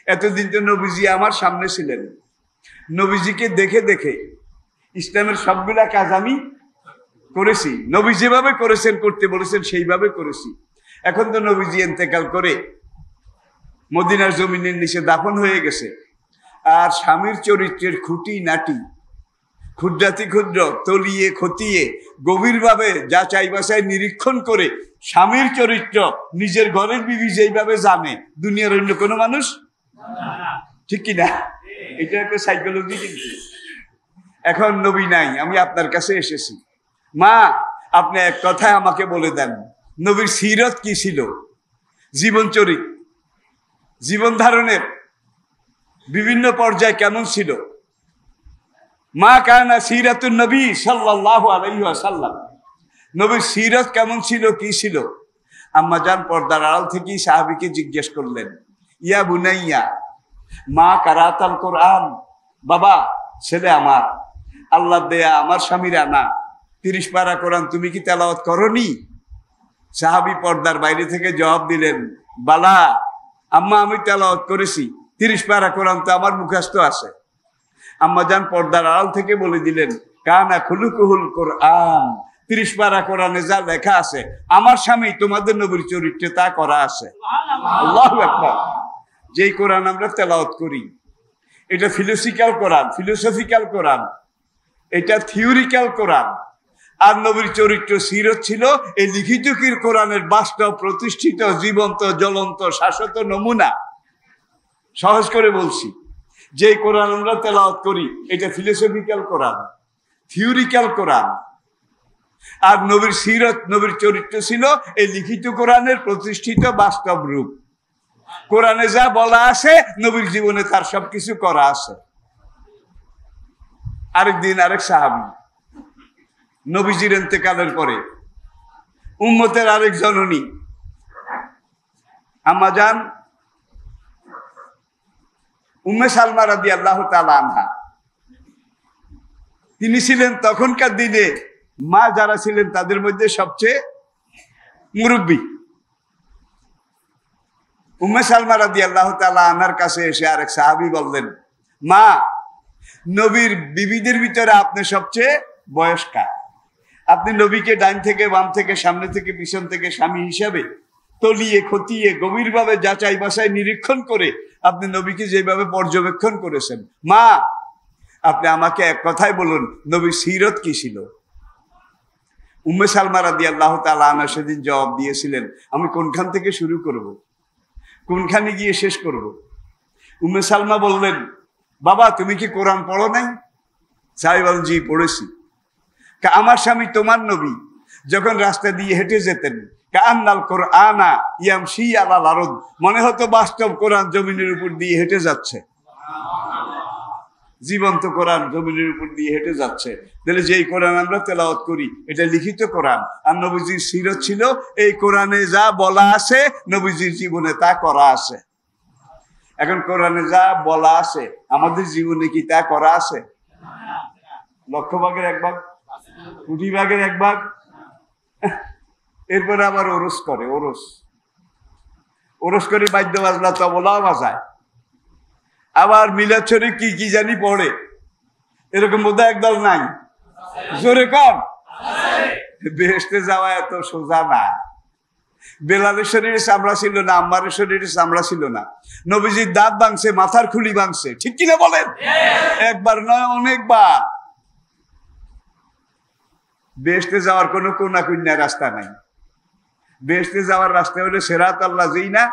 [SPEAKER 1] এতদিন তো নবীজি আমার সামনে ছিলেন, নবীজিকে দেখে দেখে ইসলামের সবগুলা কাজ আমি করেছি, নবী যেভাবে করেছেন, করতে বলেছেন সেইভাবে করেছি। এখন তো নবীজি ইন্তেকাল করে মদিনার জমিনের নিচে দাফন হয়ে গেছে, আর স্বামীর চরিত্রের খুঁটি নাটি ক্ষুদ্রাতি ক্ষুদ্র তলিয়ে খতিয়ে গভীরভাবে যাচাই বাছাই নিরীক্ষণ করে স্বামীর চরিত্র নিজের ঘরের বিবি যেইভাবে জানে দুনিয়ার অন্য কোনো মানুষ, ঠিক কিনা? এটা একটা সাইকোলজি। কিন্তু এখন নবী নাই, আমি আপনার কাছে এসেছি, মা আপনি এক কথায় আমাকে বলে দেন নবীর সিরত কি ছিল, জীবন চরিত্র, জীবন ধারণের বিভিন্ন পর্যায় কেমন ছিল। মা কানা সিরাতুন নবী সাল্লাল্লাহু আলাইহি ওয়াসাল্লাম, নবীর সিরত কেমন ছিল, কি ছিল? আম্মা জান পর্দার আড়াল থেকেই সাহাবীকে জিজ্ঞেস করলেন, ইয়া বুনাইয়া মা কারাতাল কোরআন, বাবা ছেলে আমার, আল্লাহ দেয়া আমার স্বামীর আনা 30 পারা কোরআন তুমি কি তেলাওয়াত করনি? সাহাবী পর্দার বাইরে থেকে জবাব দিলেন, বালা আম্মা আমি তেলাওয়াত করেছি, 30 পারা কোরআন তো আমার মুখস্থ আছে। আম্মা জান পর্দার আড়াল থেকে বলে দিলেন, কানা খুলুকুহুল কোরআন, 30 পারা কোরআনে যা লেখা আছে আমার স্বামী তোমাদের নবীর চরিত্রে তা করা আছে। আল্লাহু আকবার। যেই কোরআন আমরা তেলাওয়াত করি এটা ফিলোসফিক্যাল কোরআন, এটা থিওরিক্যাল কোরআন। আর নবীর চরিত্র সিরত ছিল এই লিখিত কোরআনের বাস্তব প্রতিষ্ঠিত জীবন্ত জ্বলন্ত শাশ্বত নমুনা। সহজ করে বলছি, যে কোরআন আমরা তেলাওয়াত করি এটা ফিলোসফিক্যাল কোরআন, থিওরিক্যাল কোরআন। আর নবীর সিরত, নবীর চরিত্র ছিল এই লিখিত কোরআনের প্রতিষ্ঠিত বাস্তব রূপ। কোরআনে যা বলা আছে নবীর জীবনে তার সবকিছু করা আছে। আরেকদিন আরেক সাহাবী নবীজির ইন্তেকালের পরে উম্মতের আরেক জননী আম্মা জান উম্মে সালমা রাদিয়াল্লাহু তাআলা আনহা, তিনি ছিলেন তখনকার দিনে মা যারা ছিলেন তাদের মধ্যে সবচেয়ে মুরব্বী। উম্মে সালমা রাদিয়াল্লাহু তাআলা আনহার কাছে এসে আরেক সাহাবী বললেন, মা নবীর বিবিদের ভিতরে আপনি সবচেয়ে বয়স্কা, আপনি নবীকে ডান থেকে বাম থেকে সামনে থেকে পিছন থেকে স্বামী হিসাবে তলিয়ে খতিয়ে গভীরভাবে যাচাই বাছাই নিরীক্ষণ করে আপনি নবীকে যেভাবে পর্যবেক্ষণ করেছেন, মা আপনি আমাকে এক কথায় বলুন নবীর সিরত কি ছিল? উম্মে সালমা রাদিয়াল্লাহু তাআলা আনহা সেদিন জবাব দিয়েছিলেন, আমি কোনখান থেকে শুরু করব, কোনখানে গিয়ে শেষ করব? উম্মে সালমা বললেন, বাবা তুমি কি কোরআন পড়ো নাই? সাহাবী বলেন, জি পড়েছি। আমার স্বামী তোমার নবী যখন রাস্তা দিয়ে হেঁটে যেতেন, কান্নাল কোরআনা ইয়ামশি আলাল আরদ, মনে হতো বাস্তব কোরআন জমিনের উপর দিয়ে হেঁটে যাচ্ছে, জীবন্ত কোরআন জমিনের উপর দিয়ে হেঁটে যাচ্ছে। তাহলে যেই কোরআন আমরা তেলাওয়াত করি এটা লিখিত কোরআন, আর নবীজির সিরত ছিল এই কোরআনে যা বলা আছে নবীজির জীবনে তা করা আছে। এখন কোরআনে যা বলা আছে আমাদের জীবনে কি তা করা আছে? 100 ভাগের 1 ভাগ, 20 ভাগের 1 ভাগ। এরপরে আবার ওরস করে, ওরস করে বাদ্য বাজনা তবলাও বাজায়, আবার মিলাদ শরীফ কি কি জানি পড়ে, এরকম বোধহয় একদল নাই? জোরে কম। বেহেশতে যাওয়া এত সোজা না। বেলালের শরীরে চামড়া ছিল না, আম্মারের শরীরে চামড়া ছিল না। নবীজির দাঁত ভাঙছে, মাথার খুলি ভাঙছে, ঠিক কিনা বলেন? একবার নয়, অনেকবার। বেহেশতে যাওয়ার কোনো কোনা কুন্যা রাস্তা নাই। বেহেশতে যাওয়ার রাস্তা হলো সিরাতাল লাযিনা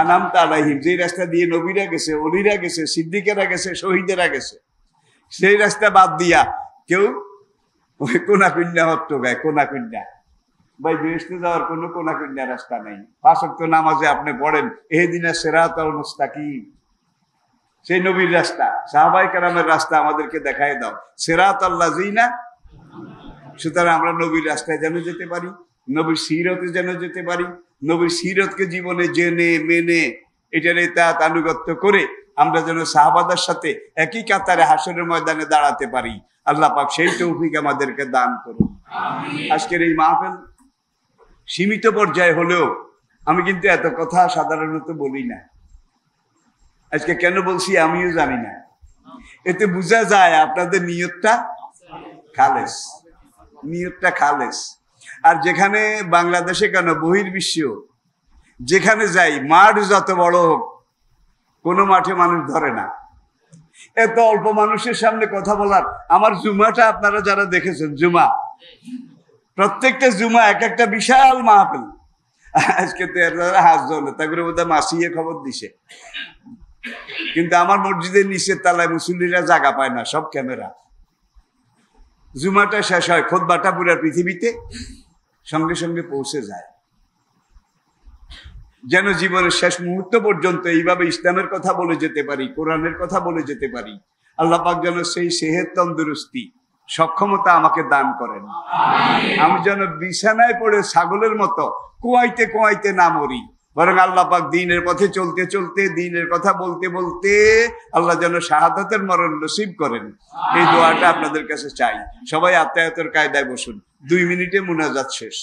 [SPEAKER 1] আনআমতা আলাইহিম, যেই রাস্তা দিয়ে নবীরা গেছে, ওলিরা গেছে, সিদ্দিকেরা গেছে, শহীদেরা গেছে। সেই রাস্তা বাদ দিয়া কেউ ওই কোনা কুন্যা হট্ট গায়, কোনা কুন্যা। ভাই বেহেশতে যাওয়ার কোনো কোনা কুন্যা রাস্তা নাই। 5 ওয়াক্ত নামাজে আপনি পড়েন ইহদিনা সিরাতাল মুস্তাকিম, সেই নবীর রাস্তা, সাহাবায়ে কেরামের রাস্তা আমাদেরকে দেখায় দাও, সিরাতাল লাযিনা। সুতরাং আমরা নবীর রাস্তায় যেন যেতে পারি, নবীর সিরতে যেন যেতে পারি, নবীর সিরতকে জীবনে জেনে মেনে এটার ইতাআত আনুগত্য করে আমরা যেন সাহাবাদের সাথে একই কাতারে হাসরের ময়দানে দাঁড়াতে পারি। আল্লাহ পাক সেই তৌফিক আমাদেরকে দান করুন। আজকের এই মাহফিল সীমিত পর্যায়ে হলেও আমি কিন্তু এত কথা সাধারণত বলি না। আজকে কেন বলছি আমিও জানি না। এতে বোঝা যায় আপনাদের নিয়তটা খালেস, নিয়তটা খালেস। আর যেখানে বাংলাদেশে কেন বহির্বিশ্ব যেখানে যাই, মাঠ যত বড় হোক, কোনো মাঠে মানুষ ধরে না। এত অল্প মানুষের সামনে কথা বলার, আমার জুমাটা আপনারা যারা দেখেছেন, জুমা, প্রত্যেকটা জুমা এক একটা বিশাল মাহফিল। আজকে তো হাজ ধরলো, তারপরে বোধহয় মাসিয়ে খবর দিছে। কিন্তু আমার মসজিদের নিচের তালায় মুসল্লিরা জায়গা পায় না, সব ক্যামেরা। জুমাটা শেষ হয়, খুতবাটা পুরা পৃথিবীতে সঙ্গে সঙ্গে পৌঁছে যায়। যেন জীবনের শেষ মুহূর্ত পর্যন্ত এইভাবে ইসলামের কথা বলে যেতে পারি, কোরআনের কথা বলে যেতে পারি। আল্লাহ পাক যেন সেই সেহেত, তন্দুরুস্তি, সক্ষমতা আমাকে দান করেন। আমি যেন বিছানায় পড়ে ছাগলের মতো কুয়াইতে কুয়াইতে না মরি, বরং আল্লাহ পাক দ্বীনের পথে চলতে চলতে, দ্বীনের কথা বলতে বলতে আল্লাহ যেন শাহাদাতের মরণ নসিব করেন। এই দোয়াটা আপনাদের কাছে চাই। সবাই আত্মায়াতের কায়দায় বসুন, 2 মিনিটে মুনাজাত শেষ।